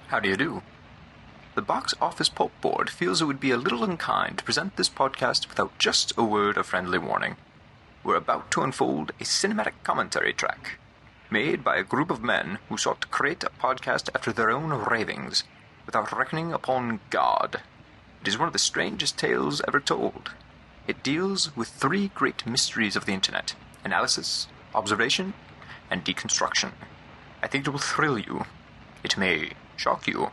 How do you do? The Box Office Pulp Board feels it would be a little unkind to present this podcast without just a word of friendly warning. We're about to unfold a cinematic commentary track, made by a group of men who sought to create a podcast after their own ravings, without reckoning upon God. It is one of the strangest tales ever told. It deals with three great mysteries of the internet: analysis, observation, and deconstruction. I think it will thrill you. It may shock you.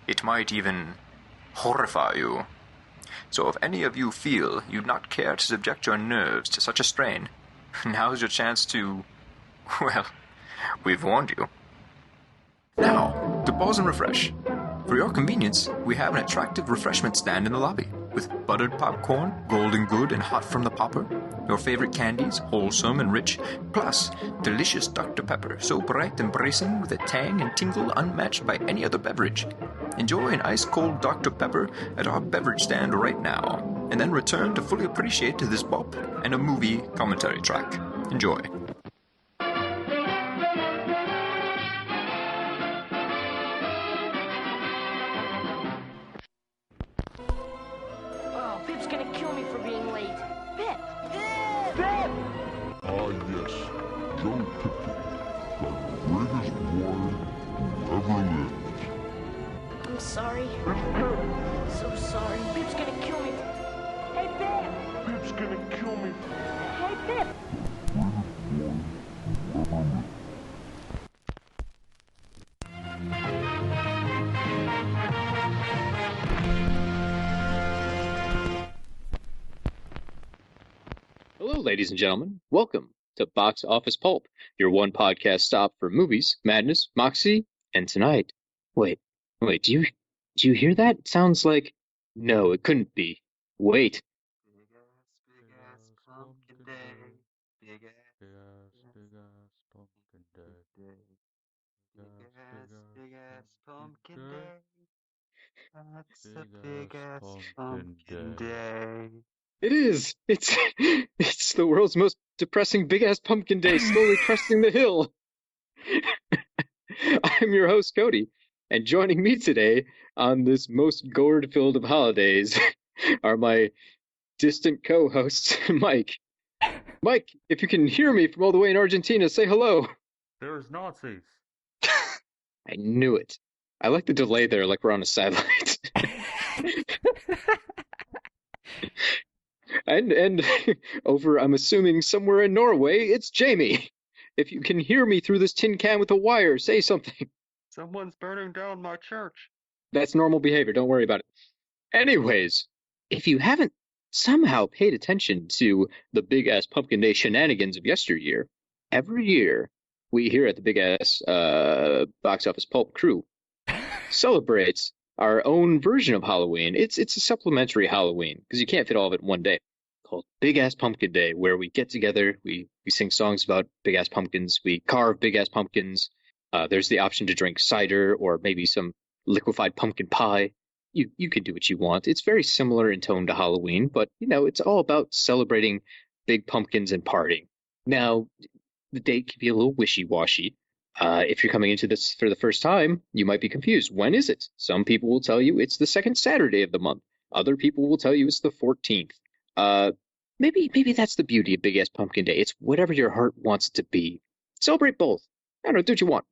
It might even horrify you. So if any of you feel you'd not care to subject your nerves to such a strain, now's your chance to... well, we've warned you. Now, to pause and refresh. For your convenience, we have an attractive refreshment stand in the lobby, with buttered popcorn, golden good and hot from the popper, your favorite candies, wholesome and rich, plus delicious Dr. Pepper, so bright and bracing with a tang and tingle unmatched by any other beverage. Enjoy an ice-cold Dr. Pepper at our beverage stand right now, and then return to fully appreciate this bop and a movie commentary track. Enjoy. Sorry. So sorry. Pip's gonna kill me. Hey, Pip! Pip's gonna kill me. Hey, Pip! Hello, ladies and gentlemen. Welcome to Box Office Pulp, your one podcast stop for movies, madness, moxie, and tonight. Wait, do you hear that? It sounds like... No, it couldn't be. Wait. Big ass pumpkin day. Big ass pumpkin day. Big ass pumpkin day. That's a big ass pumpkin day. It is! It's the world's most depressing big-ass pumpkin day slowly cresting the hill. I'm your host, Cody, and joining me today on this most gourd-filled of holidays are my distant co-hosts, Mike. Mike, if you can hear me from all the way in Argentina, say hello. There's Nazis. I knew it. I like the delay there, like we're on a satellite. And over, I'm assuming, somewhere in Norway, it's Jamie. If you can hear me through this tin can with a wire, say something. Someone's burning down my church. That's normal behavior, don't worry about it. Anyways, if you haven't somehow paid attention to the big-ass Pumpkin Day shenanigans of yesteryear, every year we here at the big-ass Box Office Pulp crew celebrates our own version of Halloween. It's a supplementary Halloween, because you can't fit all of it in one day, called Big-Ass Pumpkin Day, where we get together, we sing songs about big-ass pumpkins, we carve big-ass pumpkins. There's the option to drink cider or maybe some liquefied pumpkin pie. You can do what you want. It's very similar in tone to Halloween, but, it's all about celebrating big pumpkins and partying. Now, the date can be a little wishy-washy. If you're coming into this for the first time, you might be confused. When is it? Some people will tell you it's the second Saturday of the month. Other people will tell you it's the 14th. Maybe that's the beauty of Big Ass Pumpkin Day. It's whatever your heart wants it to be. Celebrate both. I don't know, do what you want.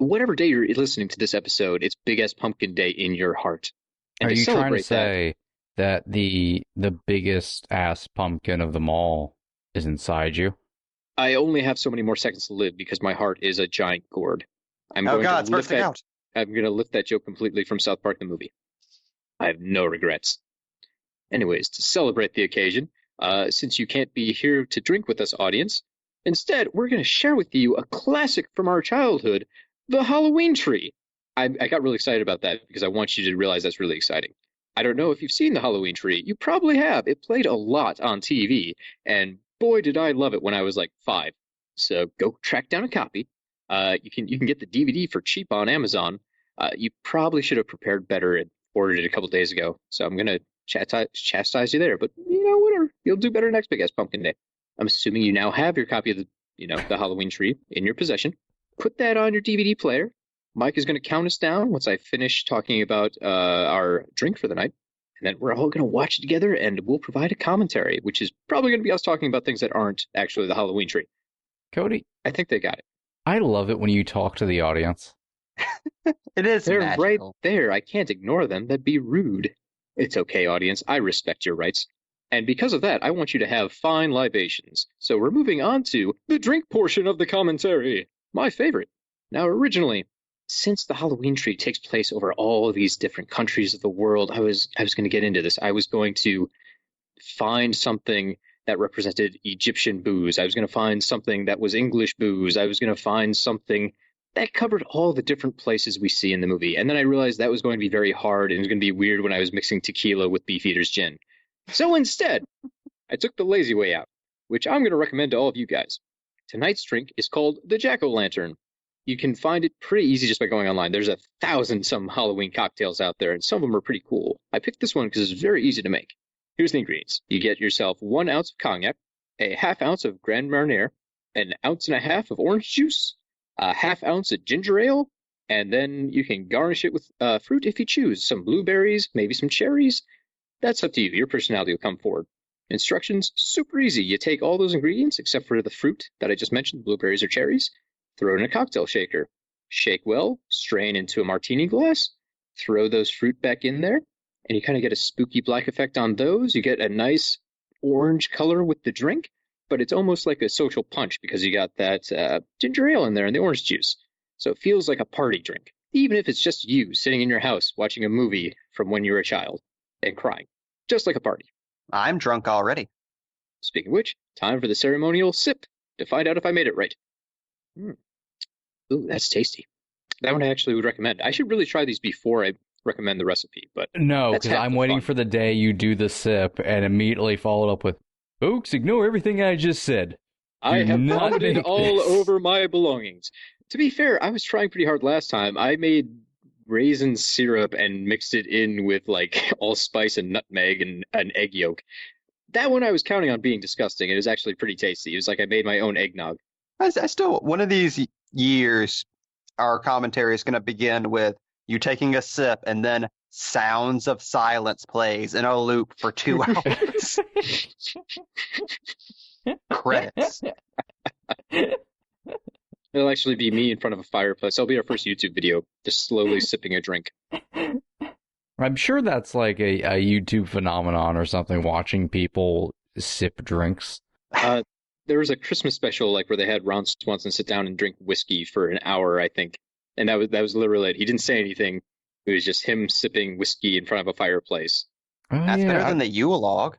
Whatever day you're listening to this episode, it's Big Ass Pumpkin Day in your heart. And Are you trying to that, say that the biggest ass pumpkin of them all is inside you? I only have so many more seconds to live because my heart is a giant gourd. I'm going to lift that joke completely from South Park the movie. I have no regrets. Anyways, to celebrate the occasion, since you can't be here to drink with us, audience, instead, we're going to share with you a classic from our childhood, the Halloween tree. I got really excited about that because I want you to realize that's really exciting. I don't know if you've seen the Halloween tree. You probably have. It played a lot on TV, and boy, did I love it when I was like 5. So go track down a copy. You can get the DVD for cheap on Amazon. You probably should have prepared better and ordered it a couple days ago. So I'm going to chastise you there. But, whatever. You'll do better next Big Ass Pumpkin Day. I'm assuming you now have your copy of the Halloween tree in your possession. Put that on your DVD player. Mike is going to count us down once I finish talking about our drink for the night. And then we're all going to watch it together, and we'll provide a commentary, which is probably going to be us talking about things that aren't actually the Halloween tree. Cody, I think they got it. I love it when you talk to the audience. It is They're magical. right there. I can't ignore them. That'd be rude. It's okay, audience. I respect your rights. And because of that, I want you to have fine libations. So we're moving on to the drink portion of the commentary. My favorite. Now, originally, since the Halloween tree takes place over all of these different countries of the world, I was going to get into this. I was going to find something that represented Egyptian booze. I was going to find something that was English booze. I was going to find something that covered all the different places we see in the movie. And then I realized that was going to be very hard and it was going to be weird when I was mixing tequila with Beefeater's gin. So instead, I took the lazy way out, which I'm going to recommend to all of you guys. Tonight's drink is called the Jack-O-Lantern. You can find it pretty easy just by going online. There's 1,000-some Halloween cocktails out there, and some of them are pretty cool. I picked this one because it's very easy to make. Here's the ingredients. You get yourself 1 ounce of cognac, a ½ ounce of Grand Marnier, an ounce and a half of orange juice, a ½ ounce of ginger ale, and then you can garnish it with fruit if you choose. Some blueberries, maybe some cherries. That's up to you. Your personality will come forward. Instructions, super easy. You take all those ingredients, except for the fruit that I just mentioned, blueberries or cherries, throw it in a cocktail shaker. Shake well, strain into a martini glass, throw those fruit back in there, and you kind of get a spooky black effect on those. You get a nice orange color with the drink, but it's almost like a social punch because you got that ginger ale in there and the orange juice. So it feels like a party drink, even if it's just you sitting in your house watching a movie from when you were a child and crying, just like a party. I'm drunk already. Speaking of which, time for the ceremonial sip to find out if I made it right. Ooh, that's tasty. That one I actually would recommend. I should really try these before I recommend the recipe, but No, that's because half I'm the waiting fun. for the day you do the sip and immediately follow up with, folks, ignore everything I just said. I Do have not vomited make all this. over my belongings. To be fair, I was trying pretty hard last time. I made raisin syrup and mixed it in with like allspice and nutmeg and an egg yolk. That one I was counting on being disgusting. It was actually pretty tasty. It was like I made my own eggnog. I still, one of these years, our commentary is going to begin with you taking a sip and then sounds of silence plays in a loop for 2 hours. Credits. It'll actually be me in front of a fireplace. That'll be our first YouTube video, just slowly sipping a drink. I'm sure that's like a YouTube phenomenon or something, watching people sip drinks. There was a Christmas special like where they had Ron Swanson sit down and drink whiskey for an hour, I think. And that was literally it. He didn't say anything. It was just him sipping whiskey in front of a fireplace. Oh, That's yeah, better than the Yule log.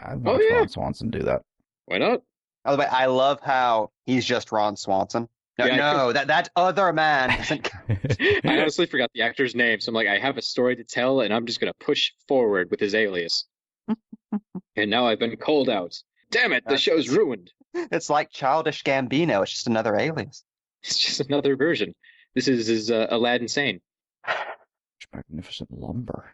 I'd watch yeah. Ron Swanson do that. Why not? By the way, I love how he's just Ron Swanson. No, Yeah, no, that other man doesn't. I honestly forgot the actor's name, so I'm like, I have a story to tell, and I'm just gonna push forward with his alias. And now I've been called out. Damn it, the show's ruined. It's like Childish Gambino. It's just another alias. It's just another version. This is his Aladdin Sane. Magnificent lumber.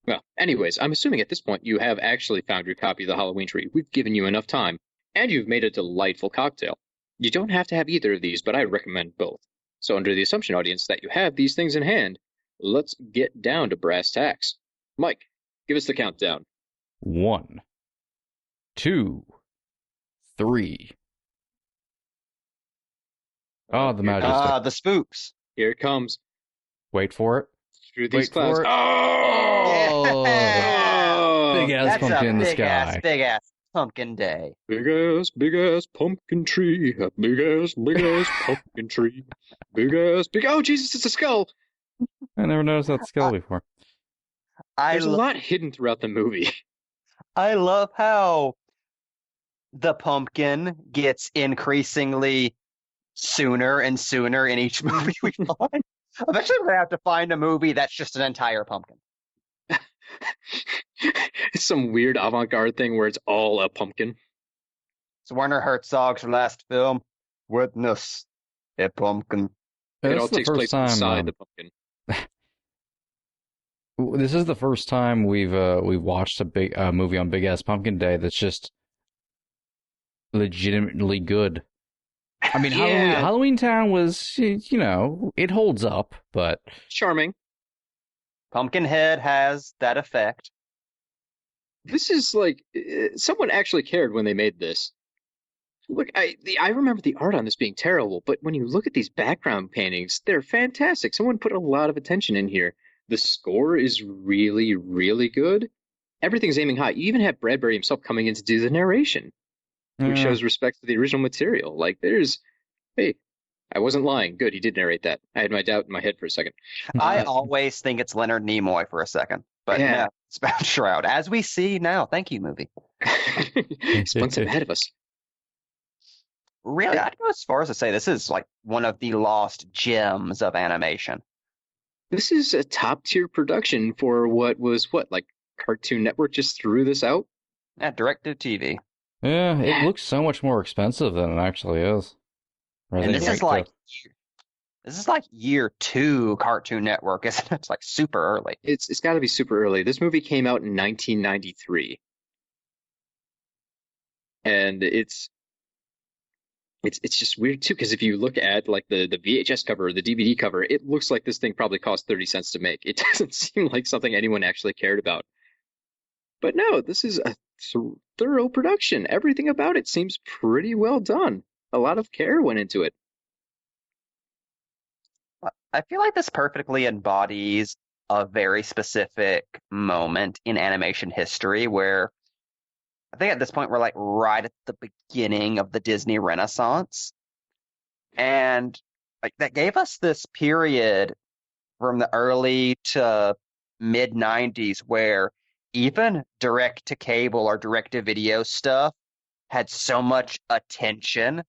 Well, anyways, I'm assuming at this point you have actually found your copy of the Halloween tree. We've given you enough time, and you've made a delightful cocktail. You don't have to have either of these, but I recommend both. So under the assumption, audience, that you have these things in hand, let's get down to brass tacks. Mike, give us the countdown. 1, 2, 3. Oh, the Majestic. The spooks. Here it comes. Wait for it. Through these Wait clouds. for it. Oh! Yeah. Big ass That's pumpkin a in the big sky. big ass pumpkin day. Big ass pumpkin tree. A big ass pumpkin tree. Big. Oh, Jesus, it's a skull. I never noticed that skull before. There's a lot hidden throughout the movie. I love how the pumpkin gets increasingly sooner and sooner in each movie we find. Eventually, we're going to have to find a movie that's just an entire pumpkin. It's some weird avant-garde thing where it's all a pumpkin. It's Werner Herzog's last film, Witness a Pumpkin. It all takes place inside the pumpkin. This is the first time we've watched a big movie on Big Ass Pumpkin Day that's just legitimately good. I mean, Yeah. Halloween Town was, you know, it holds up, but Charming. Pumpkinhead has that effect. This is like someone actually cared when they made this. Look, I remember the art on this being terrible, but when you look at these background paintings, they're fantastic. Someone put a lot of attention in here. The score is really, really good. Everything's aiming high. You even have Bradbury himself coming in to do the narration, which uh, shows respect to the original material. Like, hey, I wasn't lying. Good, he did narrate that. I had my doubt in my head for a second. I Uh, always think it's Leonard Nimoy for a second, but yeah. no, it's about Shroud, as we see now. Thank you, movie. Spun some ahead of us. Really, I'd go as far as to say this is like one of the lost gems of animation. This is a top tier production for what, like Cartoon Network just threw this out? Yeah, directed TV. yeah, it Yeah. looks so much more expensive than it actually is. Or And they this is like like year two Cartoon Network, isn't it? It's like super early. It's got to be super early. This movie came out in 1993, and it's just weird too because if you look at like the VHS cover or the DVD cover, it looks like this thing probably cost 30 cents to make. It doesn't seem like something anyone actually cared about. But no, this is a thorough production. Everything about it seems pretty well done. A lot of care went into it. I feel like this perfectly embodies a very specific moment in animation history where I think at this point we're like right at the beginning of the Disney Renaissance. And like that gave us this period from the early to mid 90s where even direct to cable or direct to video stuff had so much attention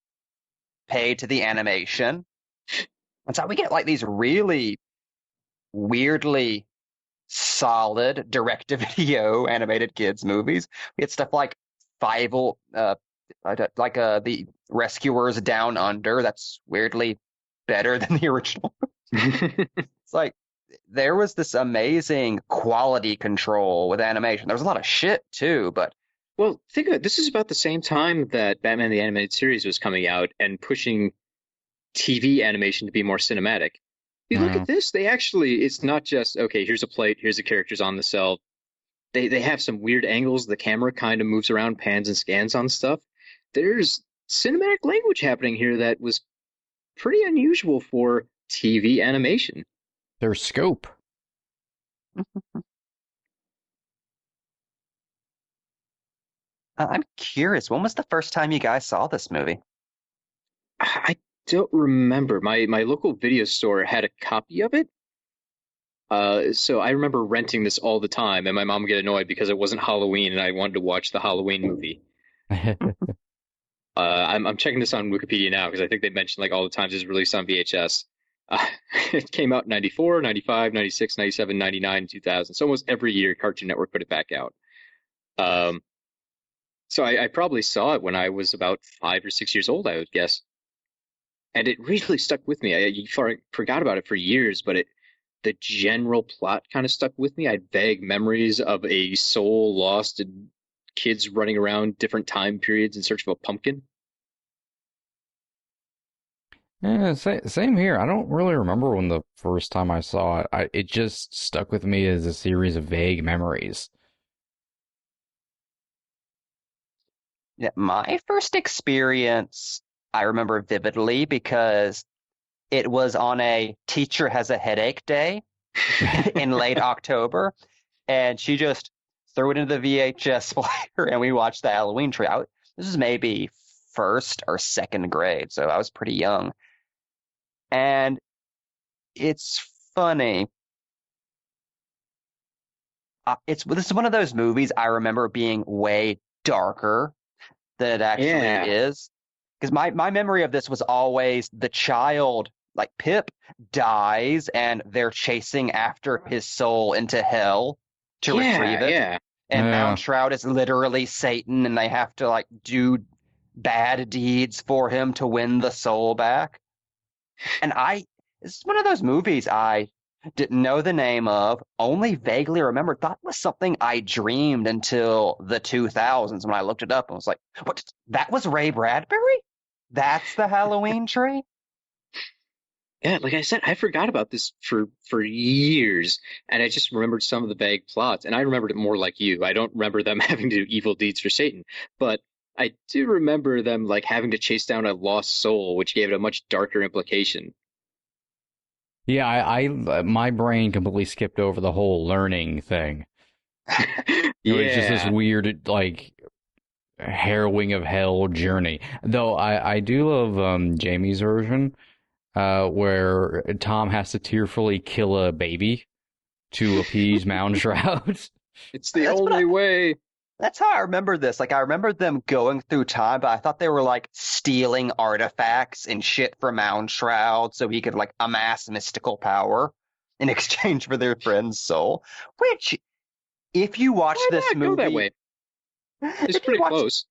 paid to the animation. And so we get like these really weirdly solid direct to video animated kids movies. We had stuff like Fievel, the Rescuers Down Under. That's weirdly better than the original. It's like there was this amazing quality control with animation. There was a lot of shit too, but Well, think of it. This is about the same time that Batman the Animated Series was coming out and pushing TV animation to be more cinematic. You look at this, it's not just, okay, here's a plate, here's the characters on the cell. They have some weird angles. The camera kind of moves around, pans and scans on stuff. There's cinematic language happening here that was pretty unusual for TV animation. their scope. I'm curious, when was the first time you guys saw this movie? I don't remember. My local video store had a copy of it. So I remember renting this all the time, and my mom would get annoyed because it wasn't Halloween and I wanted to watch the Halloween movie. I'm checking this on Wikipedia now because I think they mentioned like all the times it's released on VHS. Uh, it came out in 94, 95, 96, 97, 99, 2000. So almost every year Cartoon Network put it back out. Um, so I probably saw it when I was about 5 or 6 years old, I would guess. And it really stuck with me. Forgot about it for years, but the general plot kind of stuck with me. I had vague memories of a soul lost and kids running around different time periods in search of a pumpkin. Yeah, same here. I don't really remember when the first time I saw it. It just stuck with me as a series of vague memories. Yeah, my first experience I remember vividly because it was on a teacher has a headache day in late October, and she just threw it into the VHS player, and we watched the Halloween tree. This is maybe first or second grade, so I was pretty young. And it's funny. This is one of those movies I remember being way darker than it actually Yeah. is. Because my memory of this was always the child, like Pip, dies and they're chasing after his soul into hell to retrieve it. Yeah. And Yeah. Mount Shroud is literally Satan and they have to like do bad deeds for him to win the soul back. And it's one of those movies I didn't know the name of, only vaguely remembered, thought it was something I dreamed until the 2000s when I looked it up and was like, what? That was Ray Bradbury? That's the Halloween tree? Yeah, like I said, I forgot about this for years, and I just remembered some of the vague plots, and I remembered it more like you. I don't remember them having to do evil deeds for Satan, but I do remember them like having to chase down a lost soul, which gave it a much darker implication. Yeah, my brain completely skipped over the whole learning thing. It was just this Yeah. weird, like, harrowing of hell journey. Though I do love Jamie's version, where Tom has to tearfully kill a baby to appease Mound Shroud. It's the That's what only way. That's how I remember this. Like, I remember them going through time, but I thought they were like stealing artifacts and shit from Mound Shroud so he could like amass mystical power in exchange for their friend's soul. Which, if you watch Why this not go that movie, way? It's if you pretty watch, close.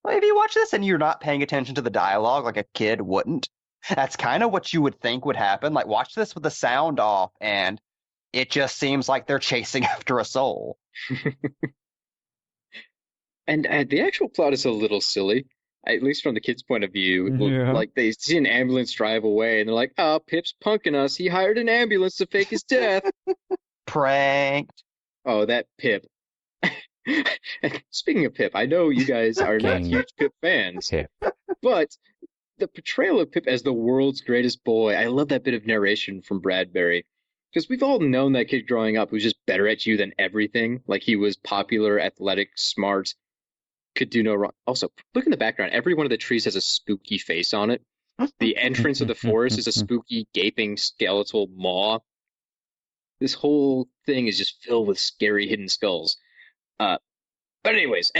if you watch this and you're not paying attention to the dialogue like a kid wouldn't, that's kind of what you would think would happen. Like, watch this with the sound off, and it just seems like they're chasing after a soul. And the actual plot is a little silly, at least from the kid's point of view. Yeah. Like they see an ambulance drive away, and they're like, "Oh, Pip's punking us. He hired an ambulance to fake his death." Pranked. Oh, that Pip. Speaking of Pip, I know you guys are not King huge Pip fans, Pip. but the portrayal of Pip as the world's greatest boy, I love that bit of narration from Bradbury. Because we've all known that kid growing up who's just better at you than everything. Like he was popular, athletic, smart, could do no wrong. Also, look in the background. Every one of the trees has a spooky face on it. The entrance of the forest is a spooky, gaping, skeletal maw. This whole thing is just filled with scary hidden skulls. But anyways,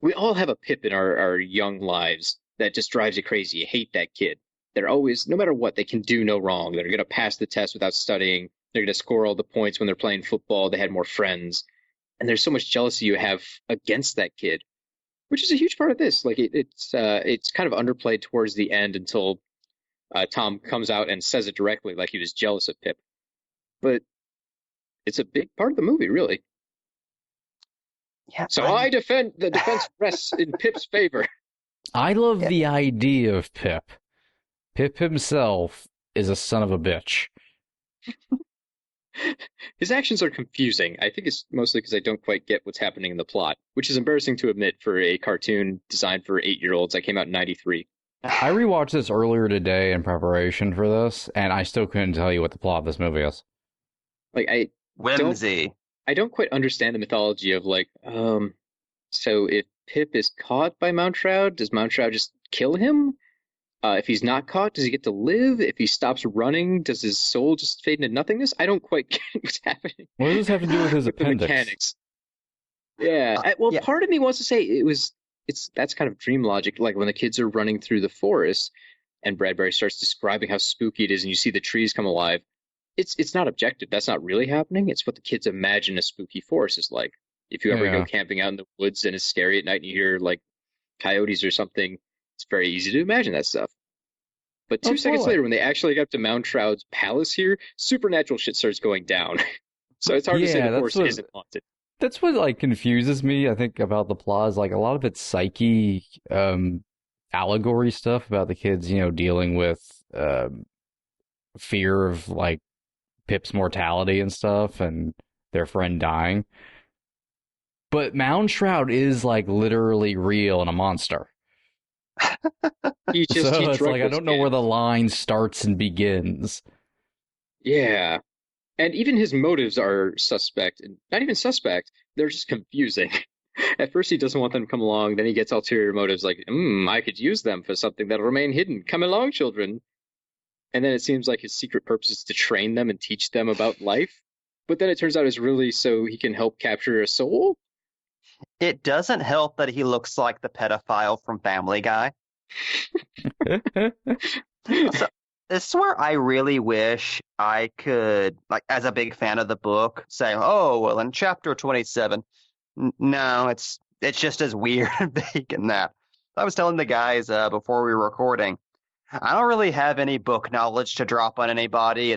we all have a Pip in our young lives that just drives you crazy. You hate that kid. They're always, no matter what, they can do no wrong. They're going to pass the test without studying. They're going to score all the points when they're playing football. They had more friends. And there's so much jealousy you have against that kid, which is a huge part of this. Like it's kind of underplayed towards the end until Tom comes out and says it directly, like he was jealous of Pip. But it's a big part of the movie, really. Yeah, So I defend the defense rests in Pip's favor. I love Yeah. the idea of Pip. Pip himself is a son of a bitch. His actions are confusing. I think it's mostly because I don't quite get what's happening in the plot, which is embarrassing to admit for a cartoon designed for 8-year-olds that came out in 93. I rewatched this earlier today in preparation for this, and I still couldn't tell you what the plot of this movie is. Like Whimsy. I don't quite understand the mythology of like, so if Pip is caught by Mount Shroud, does Mount Shroud just kill him? If he's not caught, does he get to live? If he stops running, does his soul just fade into nothingness? I don't quite get what's happening. What does this have to do with his with the appendix? mechanics. Yeah. Well, yeah. part of me wants to say that's kind of dream logic. Like when the kids are running through the forest and Bradbury starts describing how spooky it is and you see the trees come alive. It's not objective. That's not really happening. It's what the kids imagine a spooky forest is like. If you ever Yeah. go camping out in the woods and it's scary at night and you hear like coyotes or something, it's very easy to imagine that stuff. But 2 seconds Totally. later, when they actually get up to Mount Shroud's palace here, supernatural shit starts going down. So it's hard to say Yeah, the that's forest what- isn't haunted. That's what like confuses me, I think, about the plot is like a lot of it's psyche allegory stuff about the kids, dealing with fear of like Pip's mortality and stuff and their friend dying. But Mound Shroud is like literally real and a monster. He just So he it's drug like I those don't know where kids. the line starts and begins. Yeah. And even his motives are suspect, and not even suspect, they're just confusing. At first, he doesn't want them to come along. Then he gets ulterior motives like, I could use them for something that'll remain hidden. Come along, children. And then it seems like his secret purpose is to train them and teach them about life. But then it turns out it's really so he can help capture a soul. It doesn't help that he looks like the pedophile from Family Guy. So, this is where I really wish I could, like, as a big fan of the book, say, oh, well, in chapter 27, no, it's just as weird and vague in that. I was telling the guys before we were recording, I don't really have any book knowledge to drop on anybody.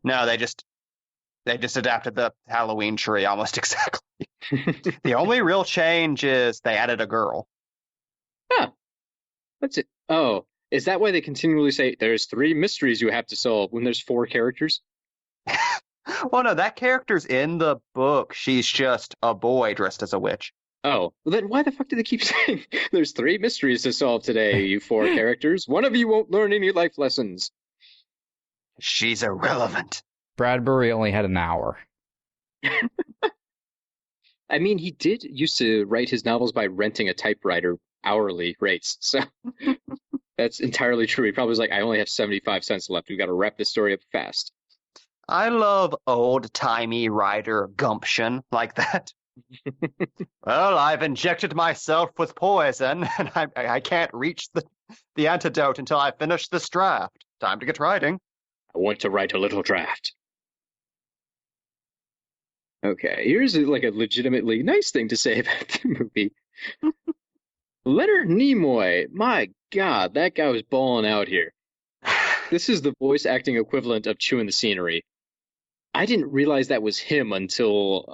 No, they just adapted the Halloween tree almost exactly. The only real change is they added a girl. Huh. What's it? Oh, is that why they continually say there's 3 mysteries you have to solve when there's 4 characters? Well, no, that character's in the book. She's just a boy dressed as a witch. Oh, well then why the fuck do they keep saying there's 3 mysteries to solve today, you 4 characters? One of you won't learn any life lessons. She's irrelevant. Bradbury only had an hour. I mean, he did used to write his novels by renting a typewriter hourly rates, so that's entirely true. He probably was like, I only have 75 cents left. We've got to wrap this story up fast. I love old-timey writer gumption like that. Well, I've injected myself with poison, and I can't reach the antidote until I finish this draft. Time to get writing. I want to write a little draft. Okay, here's like a legitimately nice thing to say about the movie. Leonard Nimoy, my God, that guy was balling out here. This is the voice acting equivalent of chewing the scenery. I didn't realize that was him until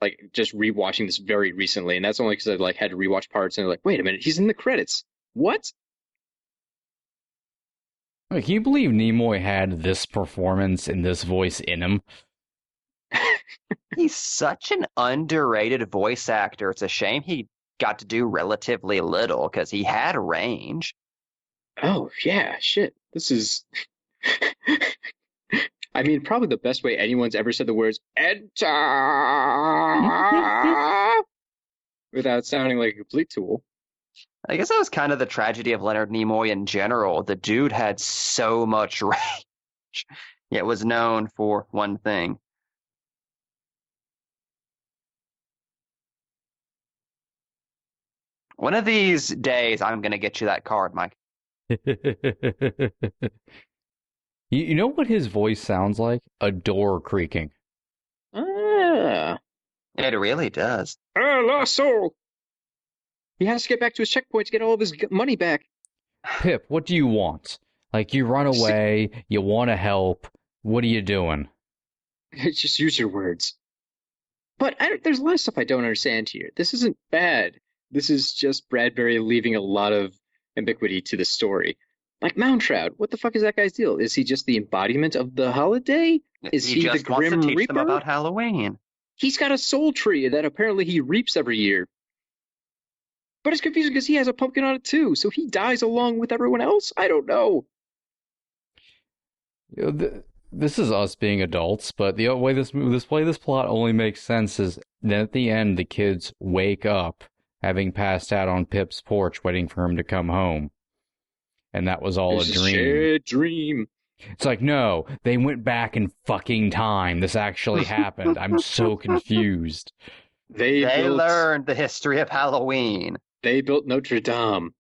like just rewatching this very recently, and that's only because I like had to rewatch parts and like, wait a minute, he's in the credits. What? Like, can you believe Nimoy had this performance and this voice in him? He's such an underrated voice actor. It's a shame he got to do relatively little because he had range. Oh yeah, shit. This is. I mean, probably the best way anyone's ever said the words "enter" without sounding like a complete tool. I guess that was kind of the tragedy of Leonard Nimoy in general. The dude had so much range, yet was known for one thing. One of these days, I'm going to get you that card, Mike. You know what his voice sounds like? A door creaking. Ah, It really does. lost soul. He has to get back to his checkpoint to get all of his money back. Pip, what do you want? Like, you run away, you want to help. What are you doing? Just use your words. But there's a lot of stuff I don't understand here. This isn't bad. This is just Bradbury leaving a lot of ambiguity to the story. Like Mountroud, what the fuck is that guy's deal? Is he just the embodiment of the holiday? Is he the just wants Grim to teach Reaper? them about Halloween. He's got a soul tree that apparently he reaps every year. But it's confusing because he has a pumpkin on it too, so he dies along with everyone else? I don't know. This is us being adults, but the way this plot only makes sense is then at the end the kids wake up having passed out on Pip's porch waiting for him to come home. And that was all a dream. Shared dream. It's like, no, they went back in fucking time. This actually happened. I'm so confused. They learned the history of Halloween. They built Notre Dame.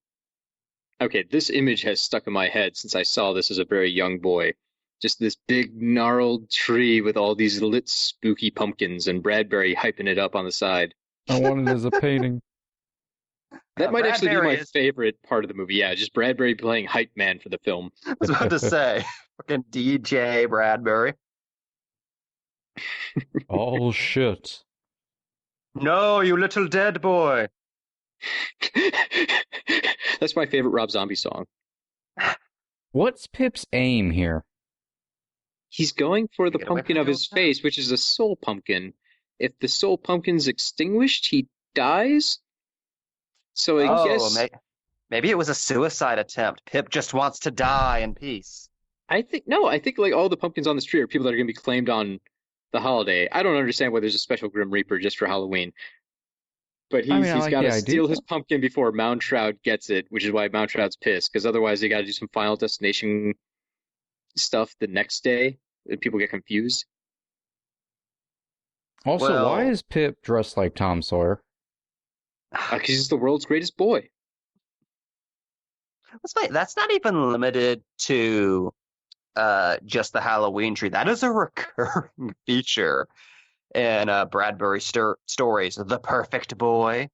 Okay, this image has stuck in my head since I saw this as a very young boy. Just this big gnarled tree with all these lit spooky pumpkins and Bradbury hyping it up on the side. I want it as a painting. That might actually be Bradbury my favorite part of the movie. Yeah, just Bradbury playing hype man for the film. I was about to say, fucking DJ Bradbury. Oh, shit. No, you little dead boy. That's my favorite Rob Zombie song. What's Pip's aim here? He's going for the Get away pumpkin from of the his old face, which is a soul pumpkin. If the soul pumpkin's extinguished, he dies. So I guess Maybe it was a suicide attempt. Pip just wants to die in peace. I think like all the pumpkins on this tree are people that are going to be claimed on the holiday. I don't understand why there's a special Grim Reaper just for Halloween. But he's got to steal his pumpkin before Mountroud gets it, which is why Mountroud's pissed, because otherwise they got to do some Final Destination stuff the next day, and people get confused. Also, why is Pip dressed like Tom Sawyer? Because he's the world's greatest boy. That's not even limited to just the Halloween tree. That is a recurring feature in Bradbury stories. The perfect boy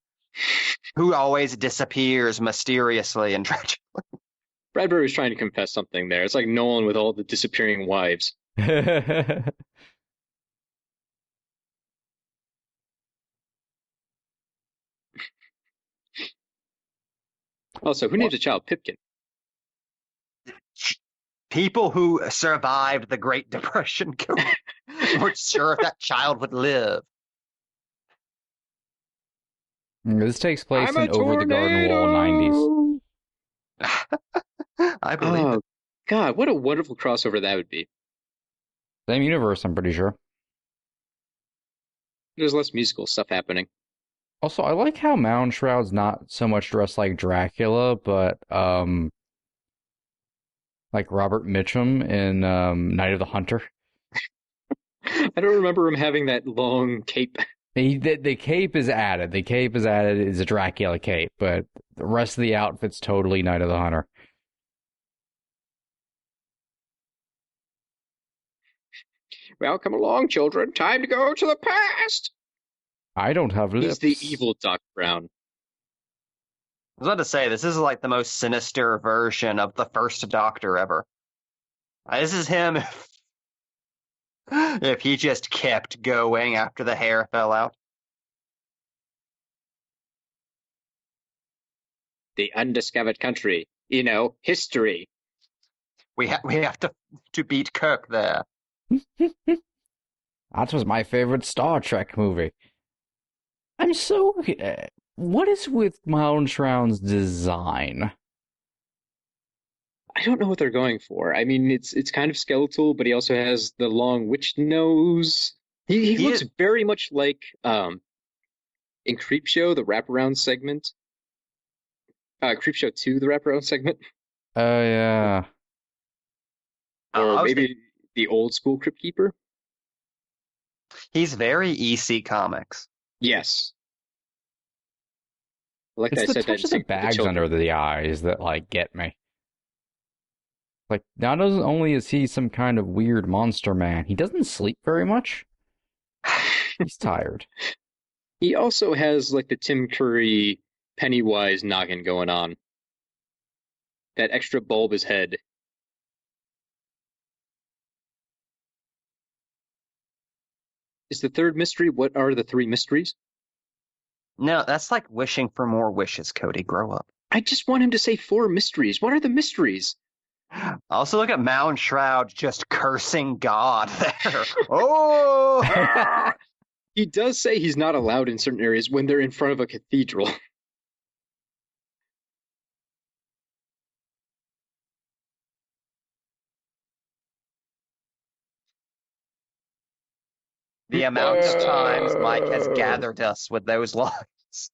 who always disappears mysteriously and tragically. Bradbury was trying to confess something there. It's like Nolan with all the disappearing wives. Also, who named a child Pipkin? People who survived the Great Depression weren't sure if that child would live. This takes place I'm in a Over the Garden Wall 90s. I believe Oh, it. God, what a wonderful crossover that would be. Same universe, I'm pretty sure. There's less musical stuff happening. Also, I like how Mound Shroud's not so much dressed like Dracula, but like Robert Mitchum in Night of the Hunter. I don't remember him having that long cape. The cape is added. The cape is added is a Dracula cape, but the rest of the outfit's totally Night of the Hunter. Well, come along, children. Time to go to the past. I don't have lips. He's the evil Doc Brown. I was about to say, this is like the most sinister version of the first Doctor ever. This is him if he just kept going after the hair fell out. The undiscovered country. You know, history. We have to beat Kirk there. That was my favorite Star Trek movie. I'm so... what is with Mound Shroud's design? I don't know what they're going for. I mean, it's kind of skeletal, but he also has the long witch nose. He looks very much like in Creepshow, the wraparound segment. Creepshow 2, the wraparound segment. Oh, yeah. Or maybe the old school Crypt Keeper. He's very EC Comics. Yes. Like It's I the said, touch of the bags under the eyes that, like, get me. Like, not only is he some kind of weird monster man, he doesn't sleep very much. He's tired. He also has, like, the Tim Curry Pennywise noggin going on. That extra bulbous head. Is the third mystery, what are the three mysteries? No, that's like wishing for more wishes, Cody. Grow up. I just want him to say 4 mysteries. What are the mysteries? Also, look at Mound Shroud just cursing God there. Oh! He does say he's not allowed in certain areas when they're in front of a cathedral. The amount of times Mike has gathered us with those lines.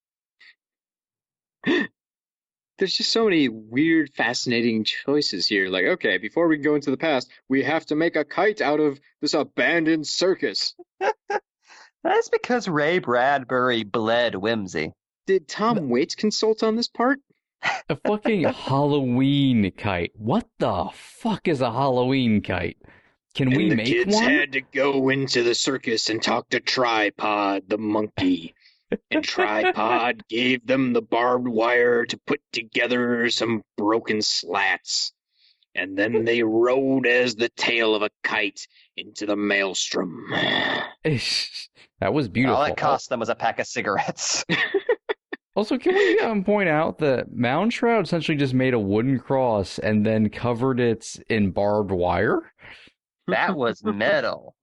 There's just so many weird, fascinating choices here. Like, okay, before we can go into the past, we have to make a kite out of this abandoned circus. That's because Ray Bradbury bled whimsy. Did Tom Waits consult on this part? A fucking Halloween kite. What the fuck is a Halloween kite? Can we make one? The kids had to go into the circus and talk to Tripod, the monkey. And Tripod gave them the barbed wire to put together some broken slats. And then they rode as the tail of a kite into the maelstrom. That was beautiful. All it cost them was a pack of cigarettes. Also, can we point out that Mound Shroud essentially just made a wooden cross and then covered it in barbed wire? That was metal.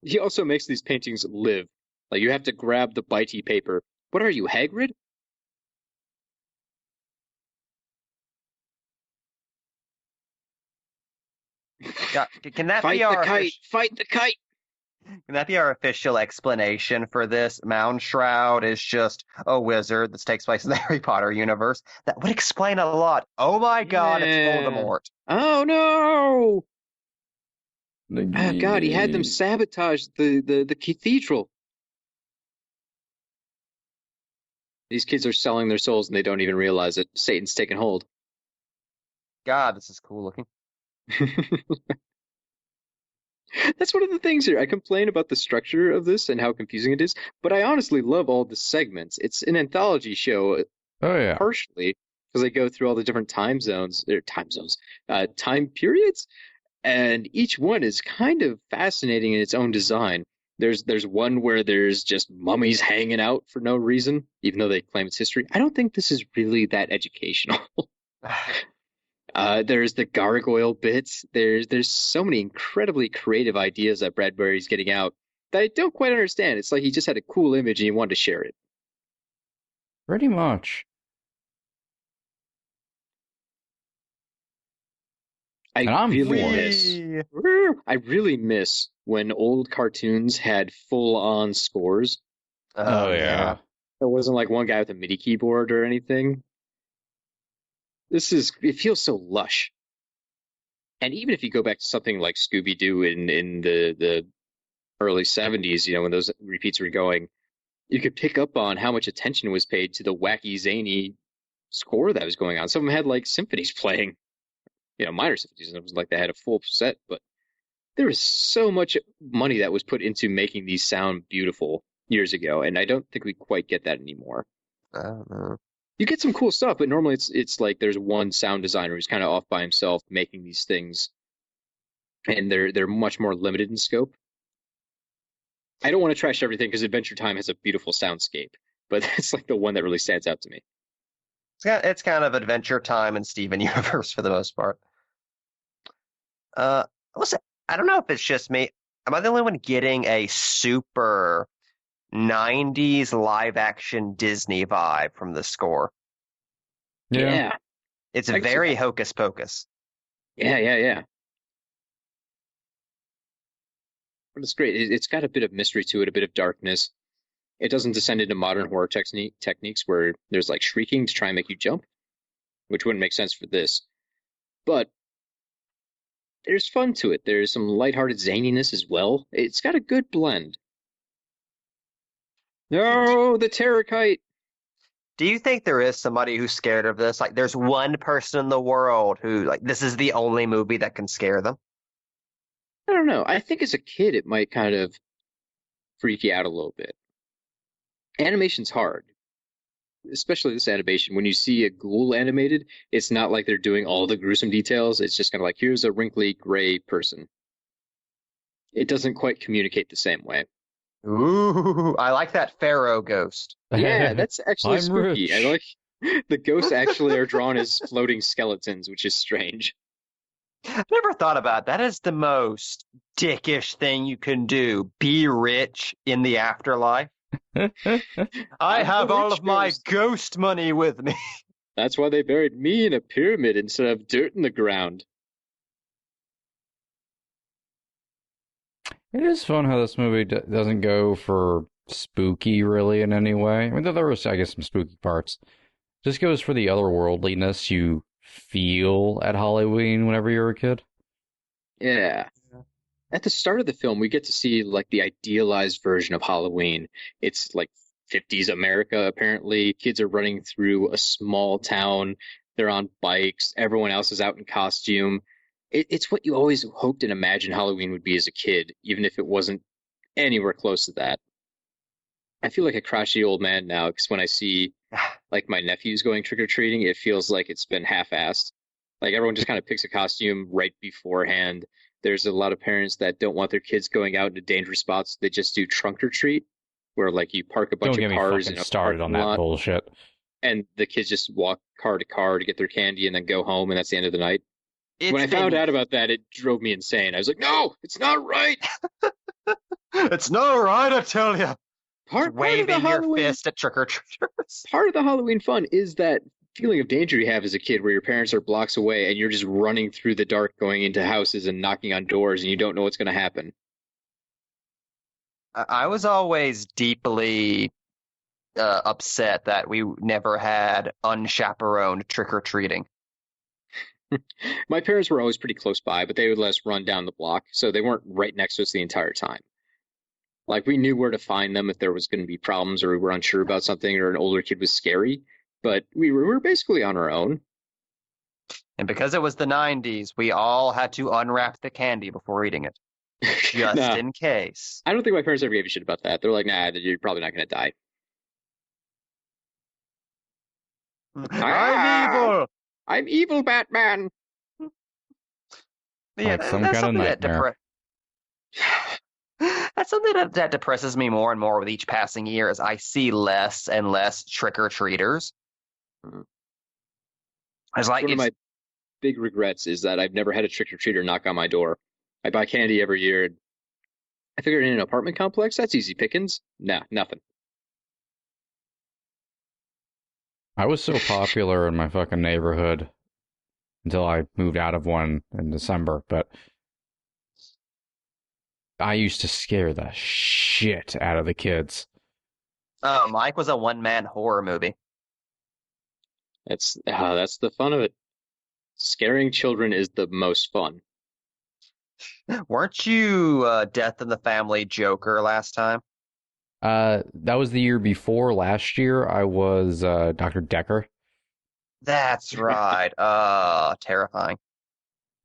He also makes these paintings live. Like, you have to grab the bitey paper. What are you, Hagrid? Can that Fight be our the kite! Fight the kite! Can that be our official explanation for this? Mound Shroud is just a wizard that takes place in the Harry Potter universe. That would explain a lot. Oh my God, Yeah. It's Voldemort. Oh no! Oh God, he had them sabotage the cathedral. These kids are selling their souls and they don't even realize it. Satan's taken hold. God, this is cool looking. That's one of the things here. I complain about the structure of this and how confusing it is, but I honestly love all the segments. It's an anthology show, Oh, yeah. partially because they go through all the different time periods, and each one is kind of fascinating in its own design. There's one where there's just mummies hanging out for no reason, even though they claim it's history. I don't think this is really that educational. There's the gargoyle bits. There's so many incredibly creative ideas that Bradbury's getting out that I don't quite understand. It's like he just had a cool image and he wanted to share it. Pretty much. I And I'm really for it. miss. I really miss when old cartoons had full-on scores. Oh, yeah. There wasn't like one guy with a MIDI keyboard or anything. It feels so lush. And even if you go back to something like Scooby-Doo in the early 70s, when those repeats were going, you could pick up on how much attention was paid to the wacky, zany score that was going on. Some of them had like symphonies playing, minor symphonies, and it was like they had a full set, but there was so much money that was put into making these sound beautiful years ago, and I don't think we quite get that anymore. I don't know. You get some cool stuff, but normally it's like there's one sound designer who's kind of off by himself making these things, and they're much more limited in scope. I don't want to trash everything because Adventure Time has a beautiful soundscape, but that's like the one that really stands out to me. It's kind of Adventure Time and Steven Universe for the most part. Listen, I don't know if it's just me. Am I the only one getting a super 90s live action Disney vibe from the score? Yeah. It's I can see very that. hocus pocus. Yeah. But it's great. It's got a bit of mystery to it, a bit of darkness. It doesn't descend into modern horror techniques where there's like shrieking to try and make you jump, which wouldn't make sense for this. But there's fun to it. There's some lighthearted zaniness as well. It's got a good blend. No, the terror kite. Do you think there is somebody who's scared of this? Like, there's one person in the world who, like, this is the only movie that can scare them? I don't know. I think as a kid, it might kind of freak you out a little bit. Animation's hard, especially this animation. When you see a ghoul animated, it's not like they're doing all the gruesome details. It's just kind of like, here's a wrinkly gray person. It doesn't quite communicate the same way. Ooh, I like that Pharaoh ghost. Yeah, that's actually I'm spooky. rich. I like the ghosts actually are drawn as floating skeletons, which is strange. I never thought about that. That is the most dickish thing you can do. Be rich in the afterlife. I I'm have the all rich of my ghost. ghost money with me. That's why they buried me in a pyramid instead of dirt in the ground. It is fun how this movie doesn't go for spooky really in any way. I mean, there was, I guess, some spooky parts. Just goes for the otherworldliness you feel at Halloween whenever you're a kid. Yeah. At the start of the film, we get to see like the idealized version of Halloween. It's like 50s America, apparently. Kids are running through a small town. They're on bikes. Everyone else is out in costume. It's what you always hoped and imagined Halloween would be as a kid, even if it wasn't anywhere close to that. I feel like a crotchety old man now because when I see like my nephews going trick-or-treating, it feels like it's been half-assed. Like everyone just kind of picks a costume right beforehand. There's a lot of parents that don't want their kids going out into dangerous spots. They just do trunk or treat, where like you park a bunch Don't of get me cars in fucking a started on parking that lot, bullshit. and the kids just walk car to car to get their candy and then go home, and that's the end of the night. It's When I found been- out about that, it drove me insane. I was like, no, it's not right. It's not right, I tell you. Part of the Waving your Halloween fist at trick-or-treaters. part of the Halloween fun is that feeling of danger you have as a kid where your parents are blocks away and you're just running through the dark going into houses and knocking on doors and you don't know what's going to happen. I was always deeply upset that we never had unchaperoned trick-or-treating. My parents were always pretty close by, but they would let us run down the block, so they weren't right next to us the entire time. Like, we knew where to find them if there was going to be problems or we were unsure about something or an older kid was scary, but we were basically on our own. And because it was the 90s, we all had to unwrap the candy before eating it. Just Nah, in case. I don't think my parents ever gave a shit about that. They're like, nah, you're probably not going to die. I'm evil! I'm evil, Batman! Yeah, Like some that's kind of something that nightmare. That's something that depresses me more and more with each passing year as I see less and less trick-or-treaters. It's like One of my big regrets is that I've never had a trick-or-treater knock on my door. I buy candy every year. I figured in an apartment complex, that's easy pickings. Nah, nothing. I was so popular in my fucking neighborhood until I moved out of one in December, but I used to scare the shit out of the kids. Mike was a one-man horror movie. That's the fun of it. Scaring children is the most fun. Weren't you Death in the Family Joker last time? That was the year before. Last year, I was Dr. Decker. That's right. Terrifying.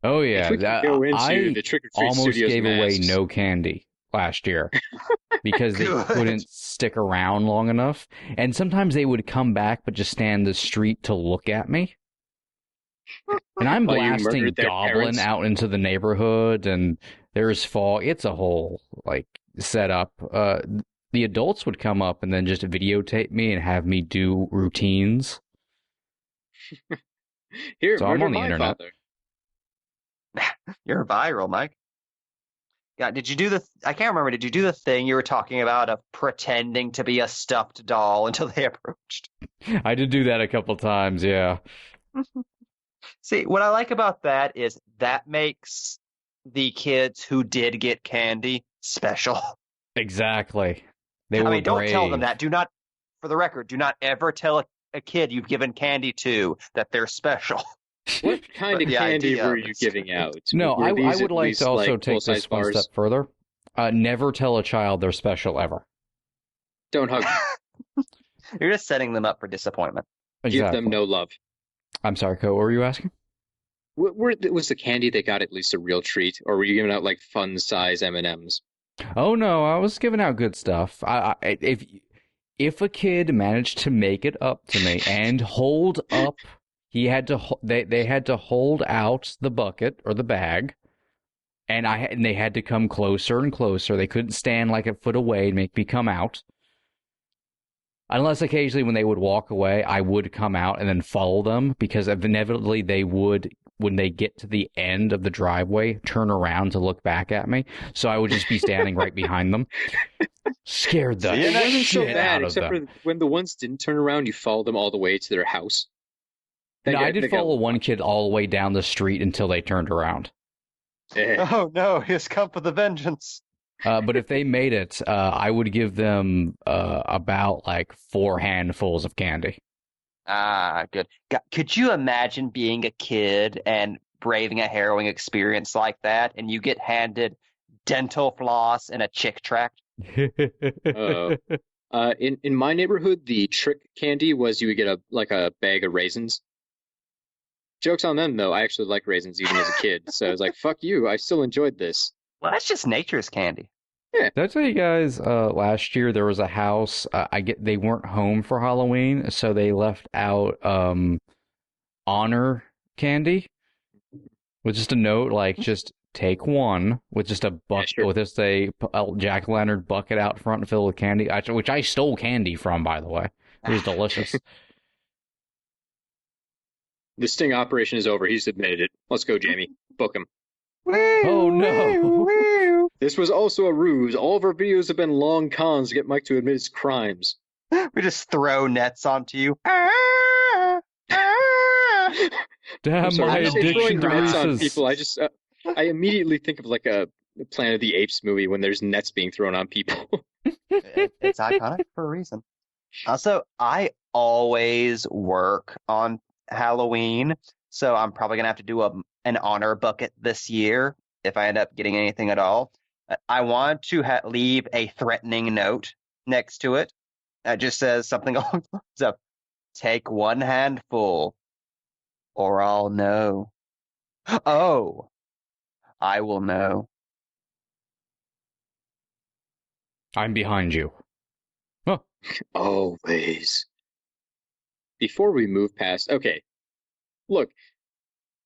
Oh yeah, If we could go into I the Trick or Treat almost Studios gave away masks. no candy last year because they Good. couldn't stick around long enough, and sometimes they would come back but just stand in the street to look at me. And I'm While you blasting murdered their Goblin parents? out into the neighborhood, and there's fog. It's a whole like setup. The adults would come up and then just videotape me and have me do routines. Here, So I'm murder on the my internet. father. You're viral, Mike. Yeah, did you do I can't remember, did you do the thing you were talking about of pretending to be a stuffed doll until they approached? I did do that a couple times, yeah. See, what I like about that is that makes the kids who did get candy special. Exactly. They I were mean, don't tell them brave. that. Do not, for the record, do not ever tell a kid you've given candy to that they're special. What kind But of the candy idea were of you it. giving out? No, Were I these would at like least to also like take full-size this one bars? step further. Never tell a child they're special ever. Don't hug them. You're just setting them up for disappointment. Give Exactly. them no love. I'm sorry, Co. What were you asking? Was the candy they got at least a real treat, or were you giving out like fun size M&Ms? Oh no, I was giving out good stuff. If a kid managed to make it up to me and hold up, they had to hold out the bucket or the bag, and they had to come closer and closer. They couldn't stand like a foot away and make me come out. Unless occasionally when they would walk away, I would come out and then follow them because inevitably they would, when they get to the end of the driveway, turn around to look back at me. So I would just be standing right behind them. Scared the See, It wasn't so shit bad, out of except them. for when the ones didn't turn around, you followed them all the way to their house. No, I did follow one kid all the way down the street until they turned around. Oh no, he's come for the vengeance. But if they made it, I would give them about like 4 handfuls of candy. Ah, good. Could you imagine being a kid and braving a harrowing experience like that, and you get handed dental floss and a chick tract? In my neighborhood, the trick candy was you would get a bag of raisins. Joke's on them, though. I actually like raisins even as a kid, so I was like, "Fuck you!" I still enjoyed this. Well, that's just nature's candy. Did I tell you guys last year there was a house they weren't home for Halloween, so they left out honor candy with just a note like just take one with just a bucket sure. with just a jack-o'-lantern bucket out front filled with candy, which I stole candy from, by the way. It was delicious. The sting operation is over. He's admitted it. Let's go, Jamie. Book him. Oh no! This was also a ruse. All of our videos have been long cons to get Mike to admit his crimes. We just throw nets onto you. Damn I'm sorry, my when you say addiction throwing to nets on Reese's. people, I immediately think of like a Planet of the Apes movie when there's nets being thrown on people. It's iconic for a reason. Also, I always work on Halloween, so I'm probably gonna have to do an honor bucket this year if I end up getting anything at all. I want to leave a threatening note next to it that just says something along the lines of, "Take one handful, or I'll know." Oh, I will know. I'm behind you. Huh. Always. Before we move past, okay, look,